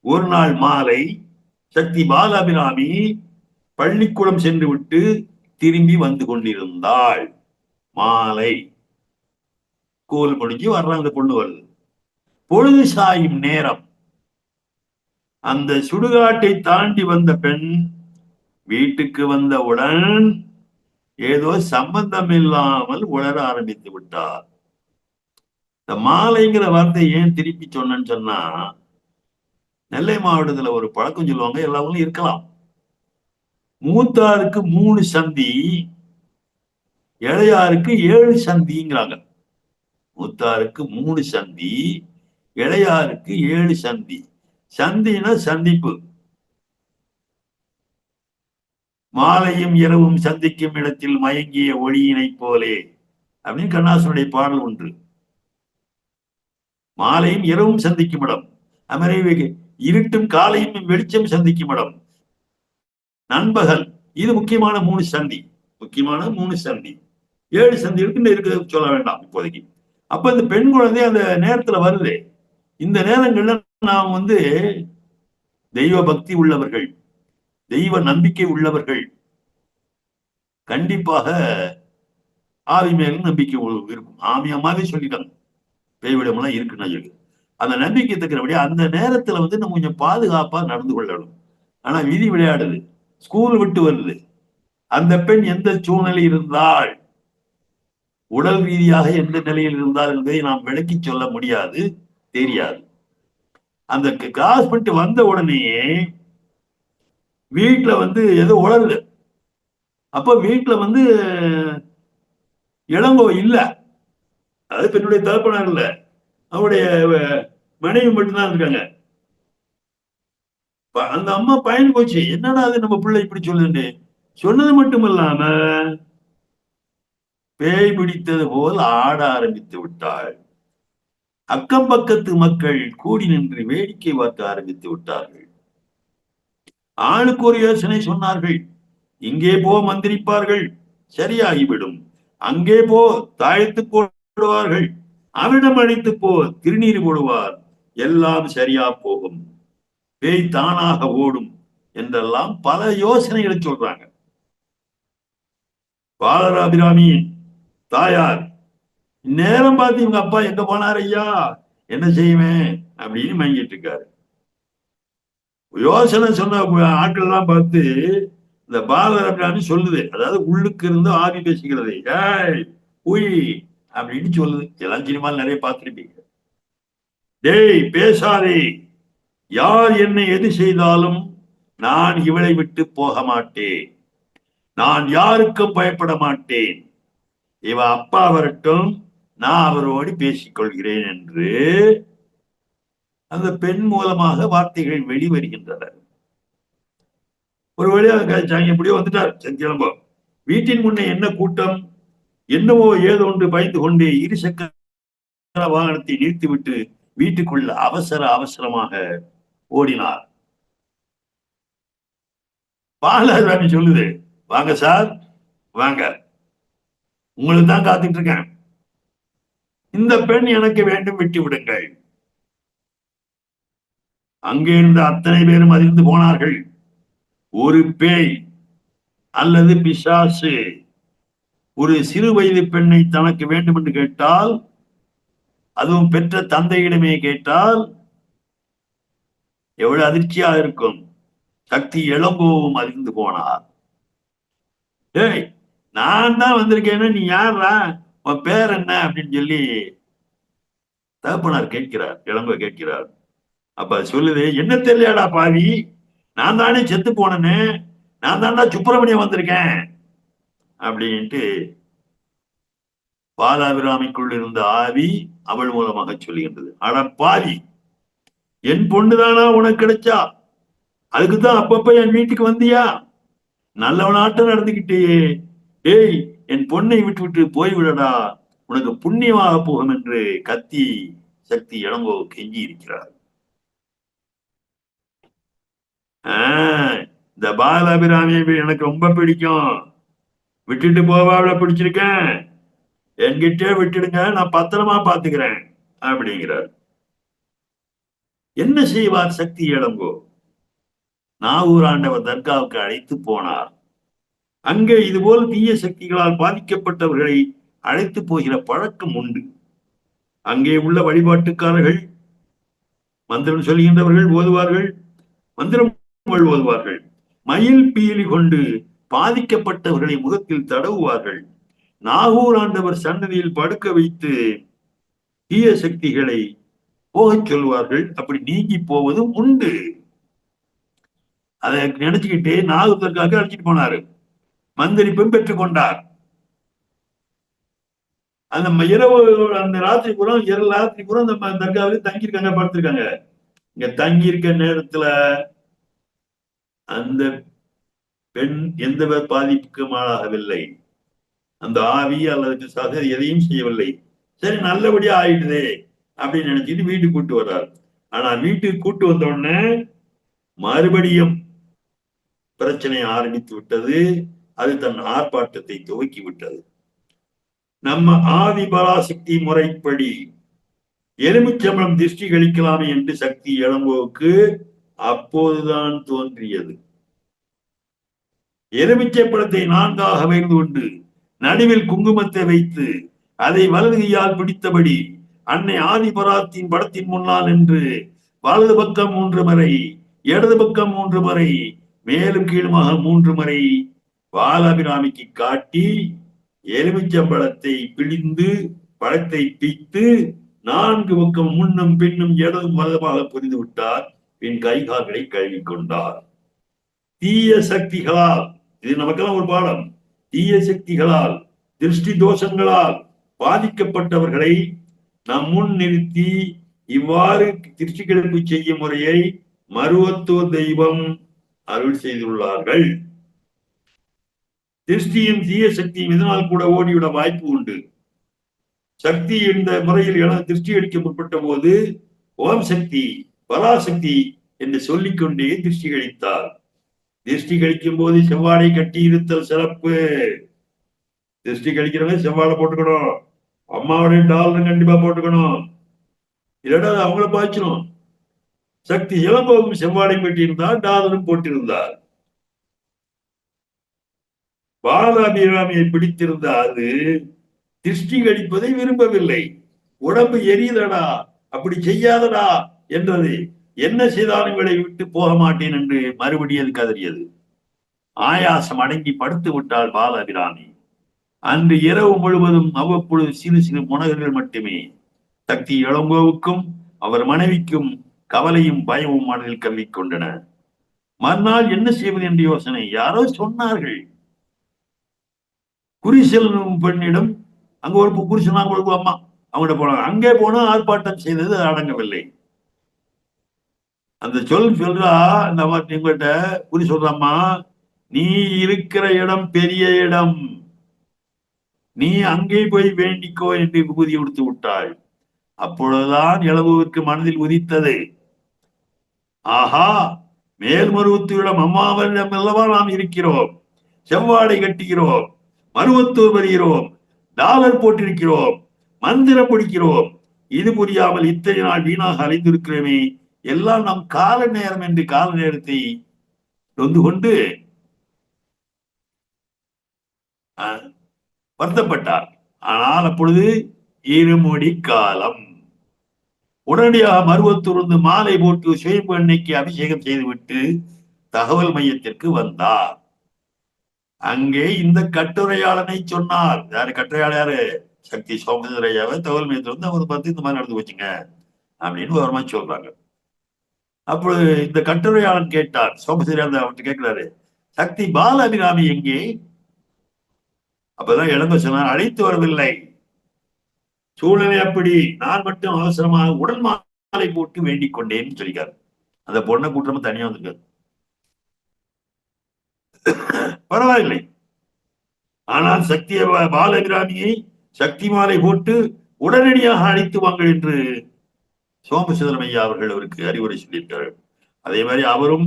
ஒரு நாள் மாலை சக்தி பாலாபிராமி பள்ளிக்கூடம் சென்று விட்டு திரும்பி வந்து கொண்டிருந்தாள். மாலை ஸ்கூல் முடிஞ்சு வர்றாங்க, அந்த பொண்ணு வருது. பொழுது சாயும் நேரம். அந்த சுடுகாட்டை தாண்டி வந்த பெண் வீட்டுக்கு வந்தவுடன் ஏதோ சம்பந்தம் இல்லாமல் உளர ஆரம்பித்து விட்டார். இந்த மாலைங்கிற வார்த்தை ஏன் திருப்பி சொன்னேன்னு சொன்னா, நெல்லை மாவட்டத்துல ஒரு பழக்கம் சொல்லுவாங்க, எல்லாரும் இருக்கலாம். மூத்தாருக்கு 3 சந்தி, இளையாருக்கு 7 சந்திங்கிறாங்க. மூத்தாருக்கு 3 சந்தி, இளையாருக்கு 7 சந்தி. சந்தினா சந்திப்பு. மாலையும் இரவும் சந்திக்கும் இடத்தில் மயங்கிய ஒளியினை போலே அப்படின்னு கண்ணாசனுடைய பாடல் ஒன்று. மாலையும் இரவும் சந்திக்கும் இடம், அமரே இருட்டும் காலையும் வெளிச்சம் சந்திக்கும் இடம், நண்பகல். இது முக்கியமான 3 சந்தி. 7 சந்தி இருக்கு சொல்ல வேண்டாம் இப்போதைக்கு. அப்ப இந்த பெண் குழந்தை அந்த நேரத்துல வருது. இந்த நேரங்கள்ல நாம் தெய்வ பக்தி உள்ளவர்கள், தெய்வ நம்பிக்கை உள்ளவர்கள் கண்டிப்பாக ஆவி மேலும் நம்பிக்கை இருக்கும். ஆமி அம்மாவே சொல்லிட்டாங்க, பேய்விடமெல்லாம் இருக்குன்னு சொல்லி. அந்த நம்பிக்கை தக்கிறபடி அந்த நேரத்துல நம்ம கொஞ்சம் பாதுகாப்பா நடந்து கொள்ளணும். ஆனா விதி விளையாடுது. ஸ்கூல் விட்டு வருது. அந்த பெண் எந்த சூழ்நிலை இருந்தால், உடல் ரீதியாக எந்த நிலையில் இருந்தால் என்பதை நாம் விளக்கி சொல்ல முடியாது, தெரியாது. அந்த கிராஸ் பண்ணிட்டு வந்த உடனேயே வீட்டுல ஏதோ உளருது. அப்ப வீட்டுல இளங்கோ இல்ல. அது பெண்ணுடைய தகப்பனார் இல்ல, அவருடைய மனைவி மட்டும்தான் இருக்காங்க. அந்த அம்மா பயன் போச்சு. என்னடா அது நம்ம பிள்ளை இப்படி சொல்லுன்னு சொன்னது மட்டுமல்லாம பேய் பிடித்தது போல் ஆட ஆரம்பித்து விட்டாள். அக்கம் பக்கத்து மக்கள் கூடி நின்று வேடிக்கை பார்க்க ஆரம்பித்து விட்டார்கள். ஆளுக்கு ஒரு யோசனை சொன்னார்கள். இங்கே போ மந்திரிப்பார்கள், சரியாகிவிடும். அங்கே போ தாயத்து போடுவார்கள், அவனிடம் அழைத்து போ திருநீர் போடுவார், எல்லாம் சரியா போகும், பேய் தானாக ஓடும் என்றெல்லாம் பல யோசனைகளை சொல்றாங்க. பாலராபிராமியின் தாயார் நேரம் பார்த்து இவங்க அப்பா எங்க போனார் ஐயா, என்ன செய்வேன் அப்படின்னு மயங்கிட்டு இருக்காரு. யோசனை சொன்ன ஆட்கள் எல்லாம் பார்த்து இந்த பாலராபிராமி சொல்லுது, அதாவது உள்ளுக்கு இருந்து ஆவி பேசிக்கிறது, ஏய் உய் அப்படின்னு சொல்லுது. எல்லாம் சினிமாவில் நிறைய பார்த்துருப்பீங்க. டேய் பேசாதே, யார் என்னை எது செய்தாலும் நான் இவளை விட்டு போக மாட்டேன், நான் யாருக்கும் பயப்பட மாட்டேன், இவ அப்பா வரட்டும், நான் அவரோடு பேசிக்கொள்கிறேன் என்று அந்த பெண் மூலமாக வார்த்தைகள் வெளிவருகின்றன. ஒரு வழியாக எப்படியோ வந்துட்டார் செங்கிழம்போ. வீட்டின் முன்னே என்ன கூட்டம், என்னவோ ஏதோ ஒன்று பயந்து கொண்டே இருசக்கர வாகனத்தை நிறுத்திவிட்டு வீட்டுக்குள்ள அவசரமாக ஓடினார். பாலராமி சொல்லுது, வாங்க சார் வாங்க, உங்களுக்கு தான் காத்துட்டு இருக்கேன். இந்த பெண் எனக்கு வேண்டும், விட்டு விடுங்கள். அங்கே இருந்த அத்தனை பேரும் அதிர்ந்து போனார்கள். ஒரு பேய் அல்லது பிசாசு ஒரு சிறு வயது பெண்ணை தனக்கு வேண்டும் என்று கேட்டால், அதுவும் பெற்ற தந்தையிடமே கேட்டால் எவ்வளவு அதிர்ச்சியா இருக்கும். சக்தி இளங்கோவும் அறிந்து போனார். ஏய் நான் தான் வந்திருக்கேன்னா நீ யாரா, உன் பேர் என்ன அப்படின்னு சொல்லி தகப்பனார் கேட்கிறார், இளங்கோ கேட்கிறார். அப்ப சொல்லுது, என்ன தெரியலையாடா பாவி, நான் தானே செத்து போனேன்னு, நான் தான்டா சுப்பிரமணியம் வந்திருக்கேன் அப்படின்ட்டு பாலாபிராமிக்குள் இருந்த ஆவி அவள் மூலமாக சொல்லுகின்றது. அட பாவி, என் பொண்ணுதானா உனக்கு கிடைச்சா, அதுக்குதான் அப்பப்ப என் வீட்டுக்கு வந்தியா, நல்லவனாட்டம் நடந்துகிட்டே, ஏய் என் பொண்ணை விட்டு விட்டு போய்விடடா, உனக்கு புண்ணியமாக போகும் என்று கத்தி சக்தி இளங்கோ கெஞ்சி இருக்கிறார். இந்த பாலாபிராமியை எனக்கு ரொம்ப பிடிக்கும், விட்டுட்டு போவாவில பிடிச்சிருக்கேன், என்கிட்டே விட்டுடுங்க, நான் பத்திரமா பாத்துக்கிறேன் அப்படிங்கிறார். என்ன செய்வார் சக்தி இளங்கோ? நாகூர் ஆண்டவர் தர்காவுக்கு அழைத்து போனார். அங்கே இதுபோல் தீய சக்திகளால் பாதிக்கப்பட்டவர்களை அழைத்து போகிற பழக்கம் உண்டு. அங்கே உள்ள வழிபாட்டுக்காரர்கள் மந்திரம் சொல்கின்றவர்கள் ஓதுவார்கள், மந்திரம் ஓதுவார்கள், மயில் பீலி கொண்டு பாதிக்கப்பட்டவர்களை முகத்தில் தடவுவார்கள். நாகூர் ஆண்டவர் சன்னதியில் படுக்க வைத்து தீய சக்திகளை போகச் சொல்வார்கள். அப்படி நீங்கி போவதும் உண்டு. அதை நினைச்சுக்கிட்டு நாகூர் தர்காவுக்கு அழைச்சிட்டு போனாரு. மந்திரிப்பும் பெற்றுக் கொண்டார். அந்த இரவு, அந்த ராத்திரி பூரா, ராத்திரி பூரா அந்த தர்காவில தங்கியிருக்காங்க, படுத்திருக்காங்க. இங்க தங்கி இருக்க நேரத்துல அந்த பெண் எந்த பாதிப்புக்கும் ஆளாகவில்லை. அந்த ஆவி அல்லது சகதி எதையும் செய்யவில்லை. சரி, நல்லபடியா ஆயிடுதே அப்படின்னு நினைச்சிட்டு வீட்டுக்கு கூட்டு வர்றார். ஆனா வீட்டுக்கு கூட்டு வந்த உடனே மறுபடியும் பிரச்சனை ஆரம்பித்து விட்டது. அது தன் ஆர்ப்பாட்டத்தை துவக்கி விட்டது. நம்ம ஆதி பராசக்தி முறைப்படி எலுமிச்சம்பழம் திருஷ்டி கழிக்கலாமே என்று சக்தி இளங்கோவுக்கு அப்போதுதான் தோன்றியது. எலுமிச்சை பழத்தை 4ஆக வைந்து கொண்டு நடுவில் குங்குமத்தை வைத்து அதை வலது கையால் பிடித்தபடி அன்னை ஆதிபராத்தின் படத்தின் முன்னால் நின்று வலது பக்கம் 3 முறை, இடது பக்கம் 3 முறை, மேலும் கீழுமாக 3 முறை பாலாபிராமிக்கு காட்டி எலுமிச்சம்பழத்தை பிழிந்து பழத்தை பிய்த்து 4 பக்கம் முன்னும் பின்னும் இடதும் வலதுமாக புரிந்து விட்டார். பின் கைகால்களை கழுவி கொண்டார். தீய சக்திகளால், இது நமக்கெல்லாம் ஒரு பாடம், தீய சக்திகளால் திருஷ்டி தோஷங்களால் பாதிக்கப்பட்டவர்களை நம் முன் நிறுத்தி இவ்வாறு திருஷ்டி கழிப்பு செய்யும் முறையை மருவத்துவ தெய்வம் அருள் செய்துள்ளார்கள். திருஷ்டியும் தீய சக்தியும் இதனால் கூட ஓடிவிட வாய்ப்பு உண்டு. சக்தி இந்த முறையில் எனது திருஷ்டி அடிக்க முற்பட்ட போது ஓம் சக்தி பராசக்தி என்று சொல்லிக்கொண்டே திருஷ்டி கழித்தார். திருஷ்டி கழிக்கும் போது செவ்வாடை கட்டி இருத்தல் சிறப்பு. திருஷ்டி கழிக்கிறவங்க செவ்வாடை போட்டுக்கணும், அம்மாவுடைய டாலர் கண்டிப்பா போட்டுக்கணும், இல்லடா அவங்கள பாய்ச்சணும். சக்தி இளம்போவும் செவ்வாடை கட்டியிருந்தார், டாலரும் போட்டிருந்தார். பாலாபிராமியை பிடித்திருந்த அது திருஷ்டி கழிப்பதை விரும்பவில்லை. உடம்பு எரியுதடா, அப்படி செய்யாதடா என்றது. என்ன செய்தாலும் இவளை விட்டு போக மாட்டேன் என்று மறுபடியும் அது கதறியது. ஆயாசம் அடங்கி படுத்து விட்டாள் பாலாபிராமி. அன்று இரவு முழுவதும் அவ்வப்பொழுது சிறு சிறு முனகர்கள் மட்டுமே. சக்தி இளங்கோவுக்கும் அவர் மனைவிக்கும் கவலையும் பயமும் மனதில் கவ்விக்கொண்டன. மறுநாள் என்ன செய்வது என்ற யோசனை. யாரோ சொன்னார்கள், குறிசெல் பெண்ணிடம், அங்க ஒரு குறிசல் ஒரு அம்மா அவங்கள்ட்ட போனாங்க. அங்கே போனா ஆர்ப்பாட்டம் செய்தது அடங்கவில்லை. அந்த சொல்றா, இந்த மாதிரி உங்கள்கிட்ட குறி சொல்றம்மா, நீ இருக்கிற இடம் பெரிய இடம், நீ அங்கே போய் வேண்டிக்கோ என்று விபூதி கொடுத்து விட்டாள். அப்பொழுதுதான் இளவுக்கு மனதில் உதித்தது, ஆஹா, மேல்மருவத்தூரிடம் அம்மாவரிடம் அல்லவா நாம் இருக்கிறோம், செவ்வாடை கட்டுகிறோம், மருவத்தூர் வருகிறோம், டாலர் போட்டிருக்கிறோம், மந்திரம் பிடிக்கிறோம், இது புரியாமல் இத்தனை நாள் வீணாக அலைந்திருக்கிறோமே, எல்லாம் நம் கால நேரம் என்று கால நேரத்தை நொந்து கொண்டு வருத்தப்பட்டார். ஆனால் அப்பொழுது இருமுடி காலம். உடனடியாக மருவத்தூர்ந்து மாலை போட்டு சுயம்பு எண்ணெய்க்கு அபிஷேகம் செய்துவிட்டு தகவல் மையத்திற்கு வந்தார். அங்கே இந்த கட்டுரையாளனை சொன்னார். யாரு கட்டுரையாளர்? யாரு? சக்தி சோமசுந்தரையாவை தகவல் மையத்துல வந்து அவர் பார்த்து இந்த மாதிரி நடந்து வச்சுங்க அப்படின்னு விவரமா சொல்றாங்க. அப்பொழுது இந்த கட்டுரையாளன் கேட்டார், சோமசுந்தரையா அவர்கிட்ட கேட்கிறாரு, சக்தி பால அபிராமி எங்கே? அப்பதான் இளங்க சொன்னார், அழைத்து வரவில்லை, சூழ்நிலை அப்படி, நான் மட்டும் அவசரமாக உடல் மாலை போட்டு வேண்டிக் கொண்டேன்னு சொல்லிக்காரு. அந்த பொண்ணை கூட்டமா தனியா வந்திருக்காரு. பரவாயில்லை, ஆனால் சக்திய பால அபிராமியை சக்தி மாலை போட்டு உடனடியாக அழைத்து வாங்கள் என்று சோமசுந்தரம் ஐயா அவர்கள் அவருக்கு அறிவுரை சொல்லியிருக்கார்கள். அதே மாதிரி அவரும்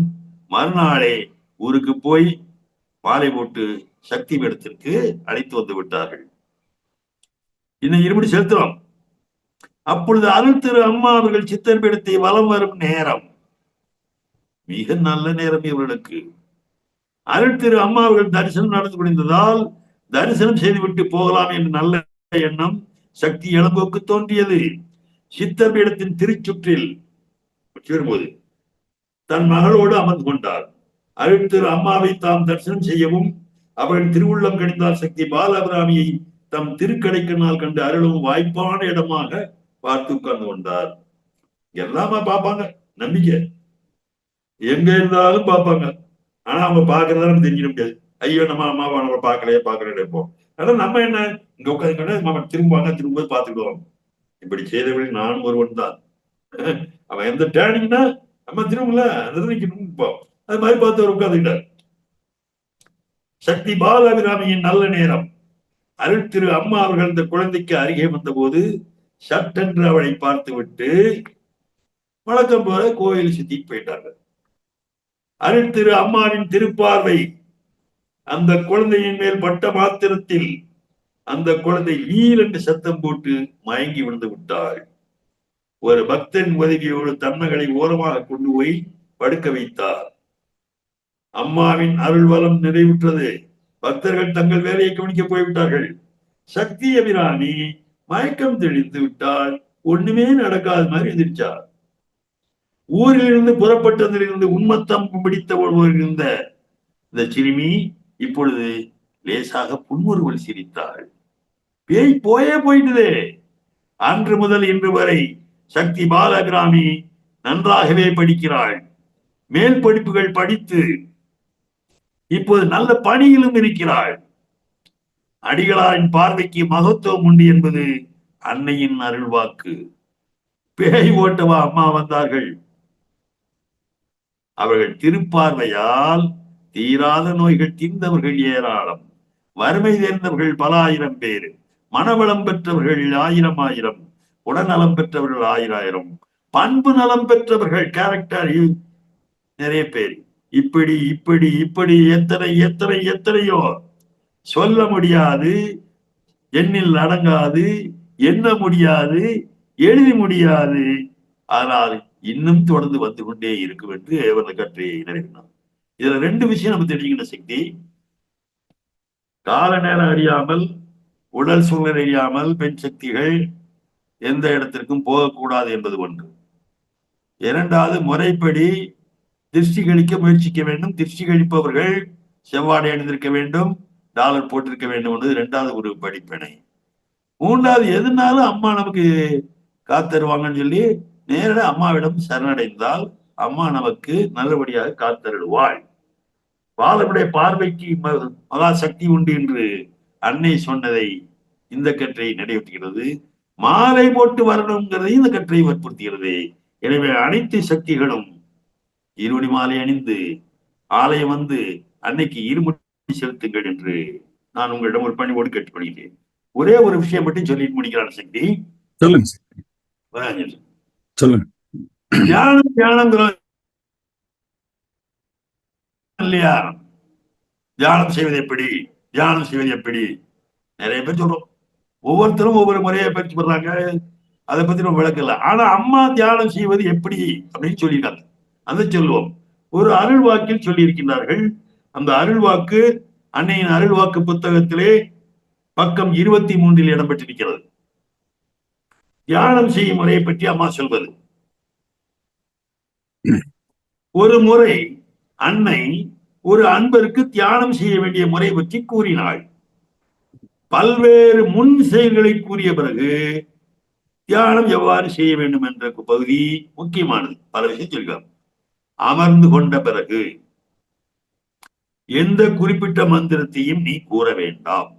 மறுநாளே ஊருக்கு போய் மாலை போட்டு சக்தி பீடத்திற்கு அழைத்து வந்து விட்டார்கள். இன்னும் இருபடி செலுத்துறோம். அப்பொழுது அருள் திரு அம்மா அவர்கள் சித்தர் பீடத்தை வலம் வரும் நேரம், மிக நல்ல நேரம் இவர்களுக்கு. அருள் திரு அம்மா அவர்கள் தரிசனம் நடந்து கொண்டிருந்ததால் தரிசனம் செய்துவிட்டு போகலாம் என்ற நல்ல எண்ணம் சக்தி இளங்கோக்கு தோன்றியது. சித்தர் பீடத்தின் திருச்சுற்றில் வரும்போது தன் மகளோடு அமர்ந்து கொண்டார். அருள் திரு அம்மாவை தாம் தரிசனம் செய்யவும் அவர்கள் திருவுள்ளம் கணிந்தார் சக்தி பாலபிராமியை தம் திருக்கடைக்கண்ணால் கண்டு அருளும் வாய்ப்பான இடமாக பார்த்து உட்கார்ந்து கொண்டார். எல்லாமே பார்ப்பாங்க, நம்பிக்கை எங்க இருந்தாலும் பார்ப்பாங்க. ஆனா அவங்க பாக்குறதா நம்ம தெரிஞ்சிட முடியாது. ஐயோ நம்ம அம்மாவை நம்ம பார்க்கலையே இருப்போம். ஆனா நம்ம என்ன இங்க உட்காந்து திரும்புவாங்க, திரும்ப பார்த்துக்கிடுவோம். இப்படி செய்தவர்கள் நானும் ஒருவன் தான். அவன் எந்த டேனிங்னா நம்ம திரும்பல நிர்ணயிக்கணும். அது மாதிரி பார்த்து அவர் உட்கார்ந்துக்கிட்டார். சக்தி பாலபிராமியின் நல்ல நேரம். அருள் திரு அம்மா அவர்கள் இந்த குழந்தைக்கு அருகே வந்த போது சட்டென்று அவளை பார்த்து விட்டு வழக்கம் போல கோயில் சுத்தி போயிட்டார்கள். அருள் திரு அம்மாவின் திருப்பார்வை அந்த குழந்தையின் மேல் பட்ட மாத்திரத்தில் அந்த குழந்தை வீல் என்று சத்தம் போட்டு மயங்கி விழுந்து விட்டாள். ஒரு பக்தன் உதவியோடு தன்மைகளை ஓரமாக கொண்டு போய் படுக்க வைத்தார். அம்மாவின் அருள் வளம் நிறைவுற்றது. பக்தர்கள் தங்கள் வேலையை கவனிக்க போய்விட்டார்கள். சக்தி அபிராமி மயக்கம் தெளிந்து விட்டால் ஒண்ணுமே நடக்காத மாதிரி எதிர்த்தார். ஊரிலிருந்து புறப்பட்டதிலிருந்து உண்மத்தம் பிடித்த ஒருவர் இருந்த இந்த சிறுமி இப்பொழுது லேசாக புன்முறுவல் சிரித்தாள். பேய் போயிட்டுதே. அன்று முதல் இன்று வரை சக்தி பாலகிராமி நன்றாகவே படிக்கிறாள். மேல் படிப்புகள் படித்து இப்போது நல்ல பணியிலும் இருக்கிறாள். அடிகளாரின் பார்வைக்கு மகத்துவம் உண்டு என்பது அன்னையின் அருள்வாக்கு. பேய் ஓட்டவா அம்மா வந்தார்கள். அவர்கள் திருப்பார்வையால் தீராத நோய்கள் தீர்ந்தவர்கள் ஏராளம். வறுமை தேர்ந்தவர்கள் பல ஆயிரம் பேர். மனவளம் பெற்றவர்கள் ஆயிரம் ஆயிரம். உடல்நலம் பெற்றவர்கள் ஆயிரம். பண்பு நலம் பெற்றவர்கள் கேரக்டர் நிறைய பேர். இப்படி இப்படி இப்படி எத்தனை எத்தனை எத்தனையோ சொல்ல முடியாது, எண்ணில் அடங்காது, எண்ண முடியாது, எழுதி முடியாது. ஆனால் இன்னும் தொடர்ந்து வந்து கொண்டே இருக்கும் என்று அவரது கற்றையை நிறைவினார். இதுல ரெண்டு விஷயம் நம்ம தெரிஞ்சுக்கிற சக்தி. கால நேரம் அறியாமல், உடல் சூழல் அறியாமல் பெண் சக்திகள் எந்த இடத்திற்கும் போகக்கூடாது என்பது ஒன்று. இரண்டாவது, முறைப்படி திருஷ்டி கழிக்க முயற்சிக்க வேண்டும். திருஷ்டி கழிப்பவர்கள் செவ்வாடை அணிந்திருக்க வேண்டும், டாலர் போட்டிருக்க வேண்டும் என்பது இரண்டாவது ஒரு படிப்பினை. மூன்றாவது, எதுனாலும் அம்மா நமக்கு காத்தருவாங்கன்னு சொல்லி நேரடி அம்மாவிடம் சரணடைந்தால் அம்மா நமக்கு நல்லபடியாக காத்தருள்வாள். பாலனுடைய பார்வைக்கு மகா சக்தி உண்டு என்று அன்னை சொன்னதை இந்த கற்றை நிறைவேற்றுகிறது. மாலை போட்டு வரணுங்கிறதை இந்த கற்றை வற்புறுத்துகிறது. எனவே அனைத்து சக்திகளும் இருமுடி மாலை அணிந்து ஆலயம் வந்து அன்னைக்கு இருமுடி செலுத்துங்கள் என்று நான் உங்களிடம் ஒரு பணிவோடு கேட்டுக்கொள்கிறேன். ஒரே ஒரு விஷயம் மட்டும் சொல்லிட்டு முடிக்கிறான் சக்தி. சொல்லுங்க. சொல்லுங்க. தியானம் இல்லையா? தியானம் செய்வது எப்படி? நிறைய பேர் சொல்றோம். ஒவ்வொருத்தரும் ஒவ்வொரு முறையை பயிற்சி பண்றாங்க. அதை பத்தி நம்ம விளக்கல. ஆனா அம்மா தியானம் செய்வது எப்படி அப்படின்னு சொல்லிட்டாங்க. அதை சொல்லுவோம். ஒரு அருள் வாக்கில் சொல்லி இருக்கின்றார்கள். அந்த அருள் வாக்கு அன்னையின் அருள் வாக்கு புத்தகத்திலே பக்கம் 23 இடம்பெற்றிருக்கிறது. தியானம் செய்யும் முறையை பற்றி அம்மா சொல்வது. ஒரு முறை அன்னை ஒரு அன்பருக்கு தியானம் செய்ய வேண்டிய முறை பற்றி கூறினாள். பல்வேறு முன் செயல்களை கூறிய பிறகு தியானம் எவ்வாறு செய்ய வேண்டும் என்ற பகுதி முக்கியமானது. பல விஷயம் சொல்கிறார். அமர்ந்து கொண்ட பிறகு எந்த குறிப்பிட்ட மந்திரத்தையும் நீ கூற வேண்டாம்.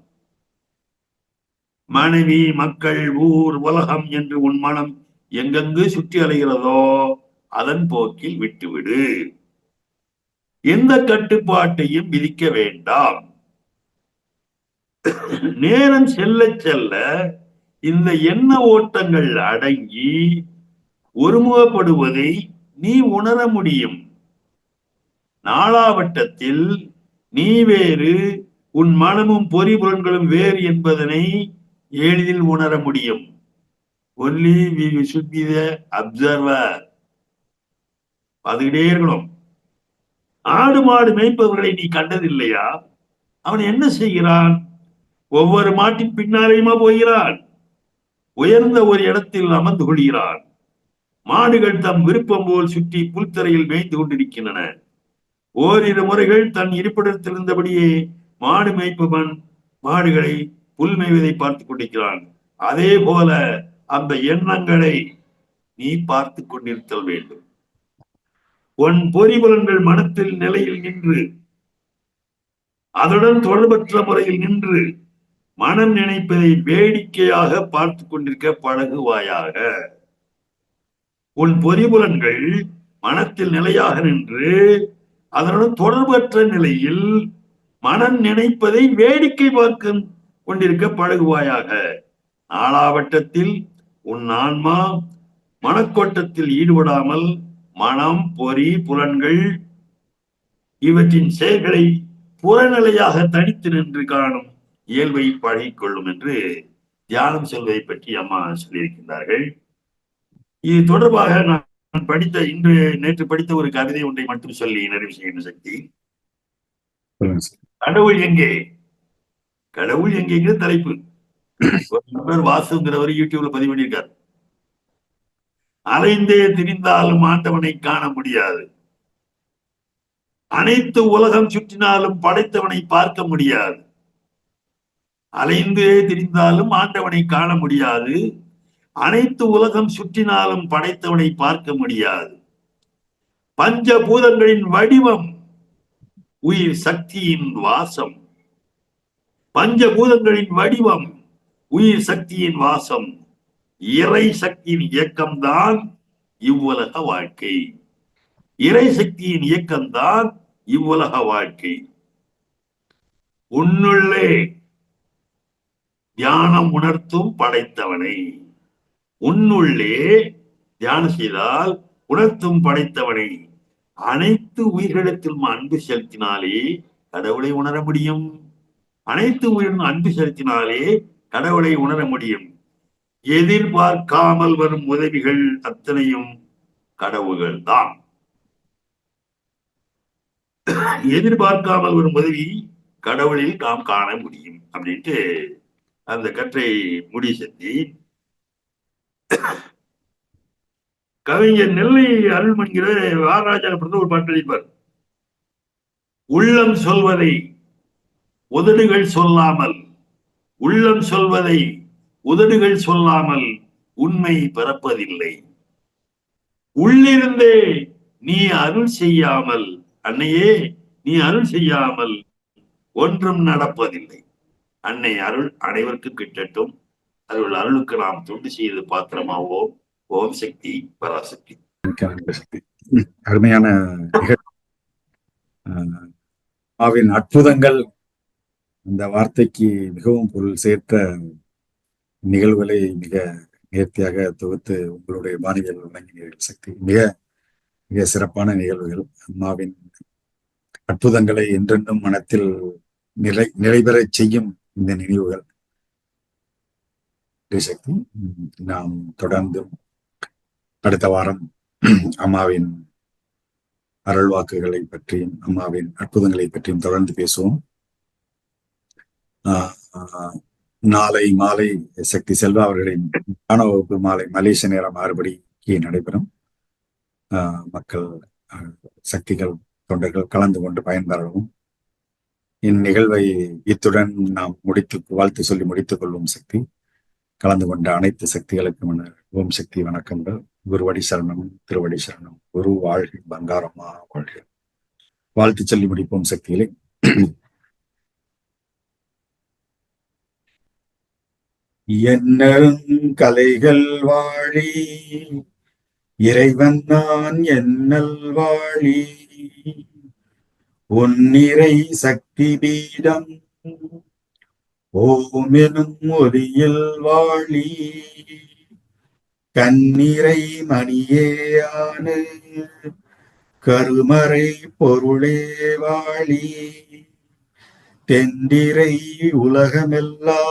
மனைவி, மக்கள், ஊர், உலகம் என்று உன் மனம் எங்கெங்கு சுற்றி அலைகிறதோ அதன் போக்கில் விட்டுவிடு. எந்த கட்டுப்பாட்டையும் விதிக்க வேண்டாம். நேரம் செல்ல செல்ல இந்த எண்ண ஓட்டங்கள் அடங்கி ஒருமுகப்படுவதை நீ உணர முடியும். நாளாவட்டத்தில் நீ வேறு, உன் மனமும் பொறிபுலன்களும் வேறு என்பதனை எளிதில் உணர முடியும். Only we should be the observer. பார்த்துக்கிட்டே இருக்கணும். ஆடு மாடு மேய்ப்பவர்களை நீ கண்டதில்லையா? அவன் என்ன செய்கிறான்? ஒவ்வொரு மாட்டின் பின்னாலேயுமா போகிறான்? உயர்ந்த ஒரு இடத்தில் அமர்ந்து கொள்கிறான். மாடுகள் தம் விருப்பம் போல் சுற்றி புல்தரையில் மேய்ந்து கொண்டிருக்கின்றன. ஓரிரு முறைகள் தன் இருப்பிடத்தில் இருந்தபடியே மாடு மேய்ப்பவன் மாடுகளை புல் மேய்வதை பார்த்து கொண்டிருக்கிறான். அதே போல அந்த எண்ணங்களை நீ பார்த்து கொண்டிருத்தல் வேண்டும். உன் பொறிபுலன்கள் மனத்தில் நிலையில் நின்று அதனுடன் தொடர்பற்ற முறையில் நின்று மனம் நினைப்பதை வேடிக்கையாக பார்த்து கொண்டிருக்க பழகுவாயாக. உன் பொறிபுலன்கள் மனத்தில் நிலையாக நின்று அதனுடன் தொடர்பற்ற நிலையில் மனம் நினைப்பதை வேடிக்கை பார்க்க கொண்டிருக்க பழகுவாயாக. நாளாவட்டத்தில் உன் ஆன்மா மனக்கோட்டத்தில் ஈடுபடாமல் மனம், பொறி, புலன்கள் இவற்றின் செயல்களை புறநிலையாக தனித்து நின்று காணும் இயல்பை பழகிக்கொள்ளும் என்று தியானம் சொல்வதை பற்றி அம்மா சொல்லியிருக்கின்றார்கள். இது தொடர்பாக நான் நேற்று படித்த ஒரு கவிதை ஒன்றை மட்டும் சொல்லி நிறைவு செய்கின்ற சக்தி. கடவுள் எங்கே? கடவுள் எங்கேங்கிற தலைப்பு ஒரு நண்பர் வாசுங்கிறவர் யூடியூப்ல பதிவு பண்ணியிருக்கார். அலைந்தே திரிந்தாலும் ஆண்டவனை காண முடியாது. அனைத்து உலகம் சுற்றினாலும் படைத்தவனை பார்க்க முடியாது. அலைந்தே திரிந்தாலும் ஆண்டவனை காண முடியாது. அனைத்து உலகம் சுற்றினாலும் படைத்தவனை பார்க்க முடியாது. பஞ்சபூதங்களின் வடிவம் உயிர் சக்தியின் வாசம். பஞ்சபூதங்களின் வடிவம் உயிர் சக்தியின் வாசம். இறை சக்தியின் இயக்கம்தான் இவ்வுலக வாழ்க்கை. இறை சக்தியின் இயக்கம்தான் இவ்வுலக வாழ்க்கை. உன்னுள்ளே தியானம் உணர்த்தும் படைத்தவனை, உன்னுள்ளே தியானம் செய்தால் உணர்த்தும் படைத்தவனை அனைத்து உயிர்களிடத்திலும் அன்பு செலுத்தினாலே கடவுளை உணர முடியும். அனைத்து உயிரினும் அன்பு செலுத்தினாலே கடவுளை உணர முடியும். எதிர்பார்க்காமல் வரும் உதவிகள் அத்தனையும் கடவுள்கள் தான். எதிர்பார்க்காமல் வரும் உதவி கடவுளில் நாம் காண முடியும் அப்படின்ட்டு அந்த கற்றை முடி செத்தி கவிஞர் நெல்லை அருள்மணிங்கிற வாராஜா ஒரு பாட்டு எழுதிப்பார். உள்ளம் சொல்வதை உதடுகள் சொல்லாமல், உள்ளம் சொல்வதை உதடுகள் சொல்லாமல் உண்மை பிறப்பதில்லை. உள்ளிருந்தே நீ அருள் செய்யாமல், அன்னையே நீ அருள் செய்யாமல் ஒன்றும் நடப்பதில்லை. அன்னை அருள் அனைவருக்கும் கிட்டட்டும். அருளுக்கு நாம் தொண்டு செய்து பாத்திரமாவோம். ஓம் சக்தி பராசக்தி. அருமையான அம்மாவின் அற்புதங்கள் அந்த வார்த்தைக்கு மிகவும் பொருள் சேர்த்த நிகழ்வுகளை மிக நேர்த்தியாக தொகுத்து உங்களுடைய பாணிகள் வழங்கினீர்கள் சக்தி. மிக மிக சிறப்பான நிகழ்வுகள். அம்மாவின் அற்புதங்களை என்றென்றும் மனத்தில் நிறைவேற செய்யும் இந்த நினைவுகள். சக்தி, நாம் தொடர்ந்து அடுத்த வாரம் அம்மாவின் அருள்வாக்குகளை பற்றியும் அம்மாவின் அற்புதங்களை பற்றியும் தொடர்ந்து பேசுவோம். நாளை மாலை சக்தி செல்வா அவர்களின் மாணவ வகுப்பு மாலை மலேசிய நேரம் 6 மணிக்கு நடைபெறும். மக்கள் சக்திகள் தொண்டர்கள் கலந்து கொண்டு பயன்பெறவும் இந்நிகழ்வை இத்துடன் நாம் வாழ்த்து சொல்லி முடித்துக் கொள்வோம். சக்தி கலந்து கொண்ட அனைத்து சக்திகளுக்கும் ஓம் சக்தி வணக்கங்கள். குருவடி சரணம், திருவடி சரணம். குரு வாழ்க, பங்காரம்மா வாழ்க. வாழ்த்து சொல்லி முடிப்போம் சக்திகளை. என்னரும் கலைகள் வாழி, இறைவன் நான் என்னல் வாழி, உன்னிறை சக்தி பீடம் ஓம் எனும் ஒலியில் வாழி, கண்ணிறை மணியேயான கருமறை பொருளே வாழி, தென்றிறை உலகமெல்லாம்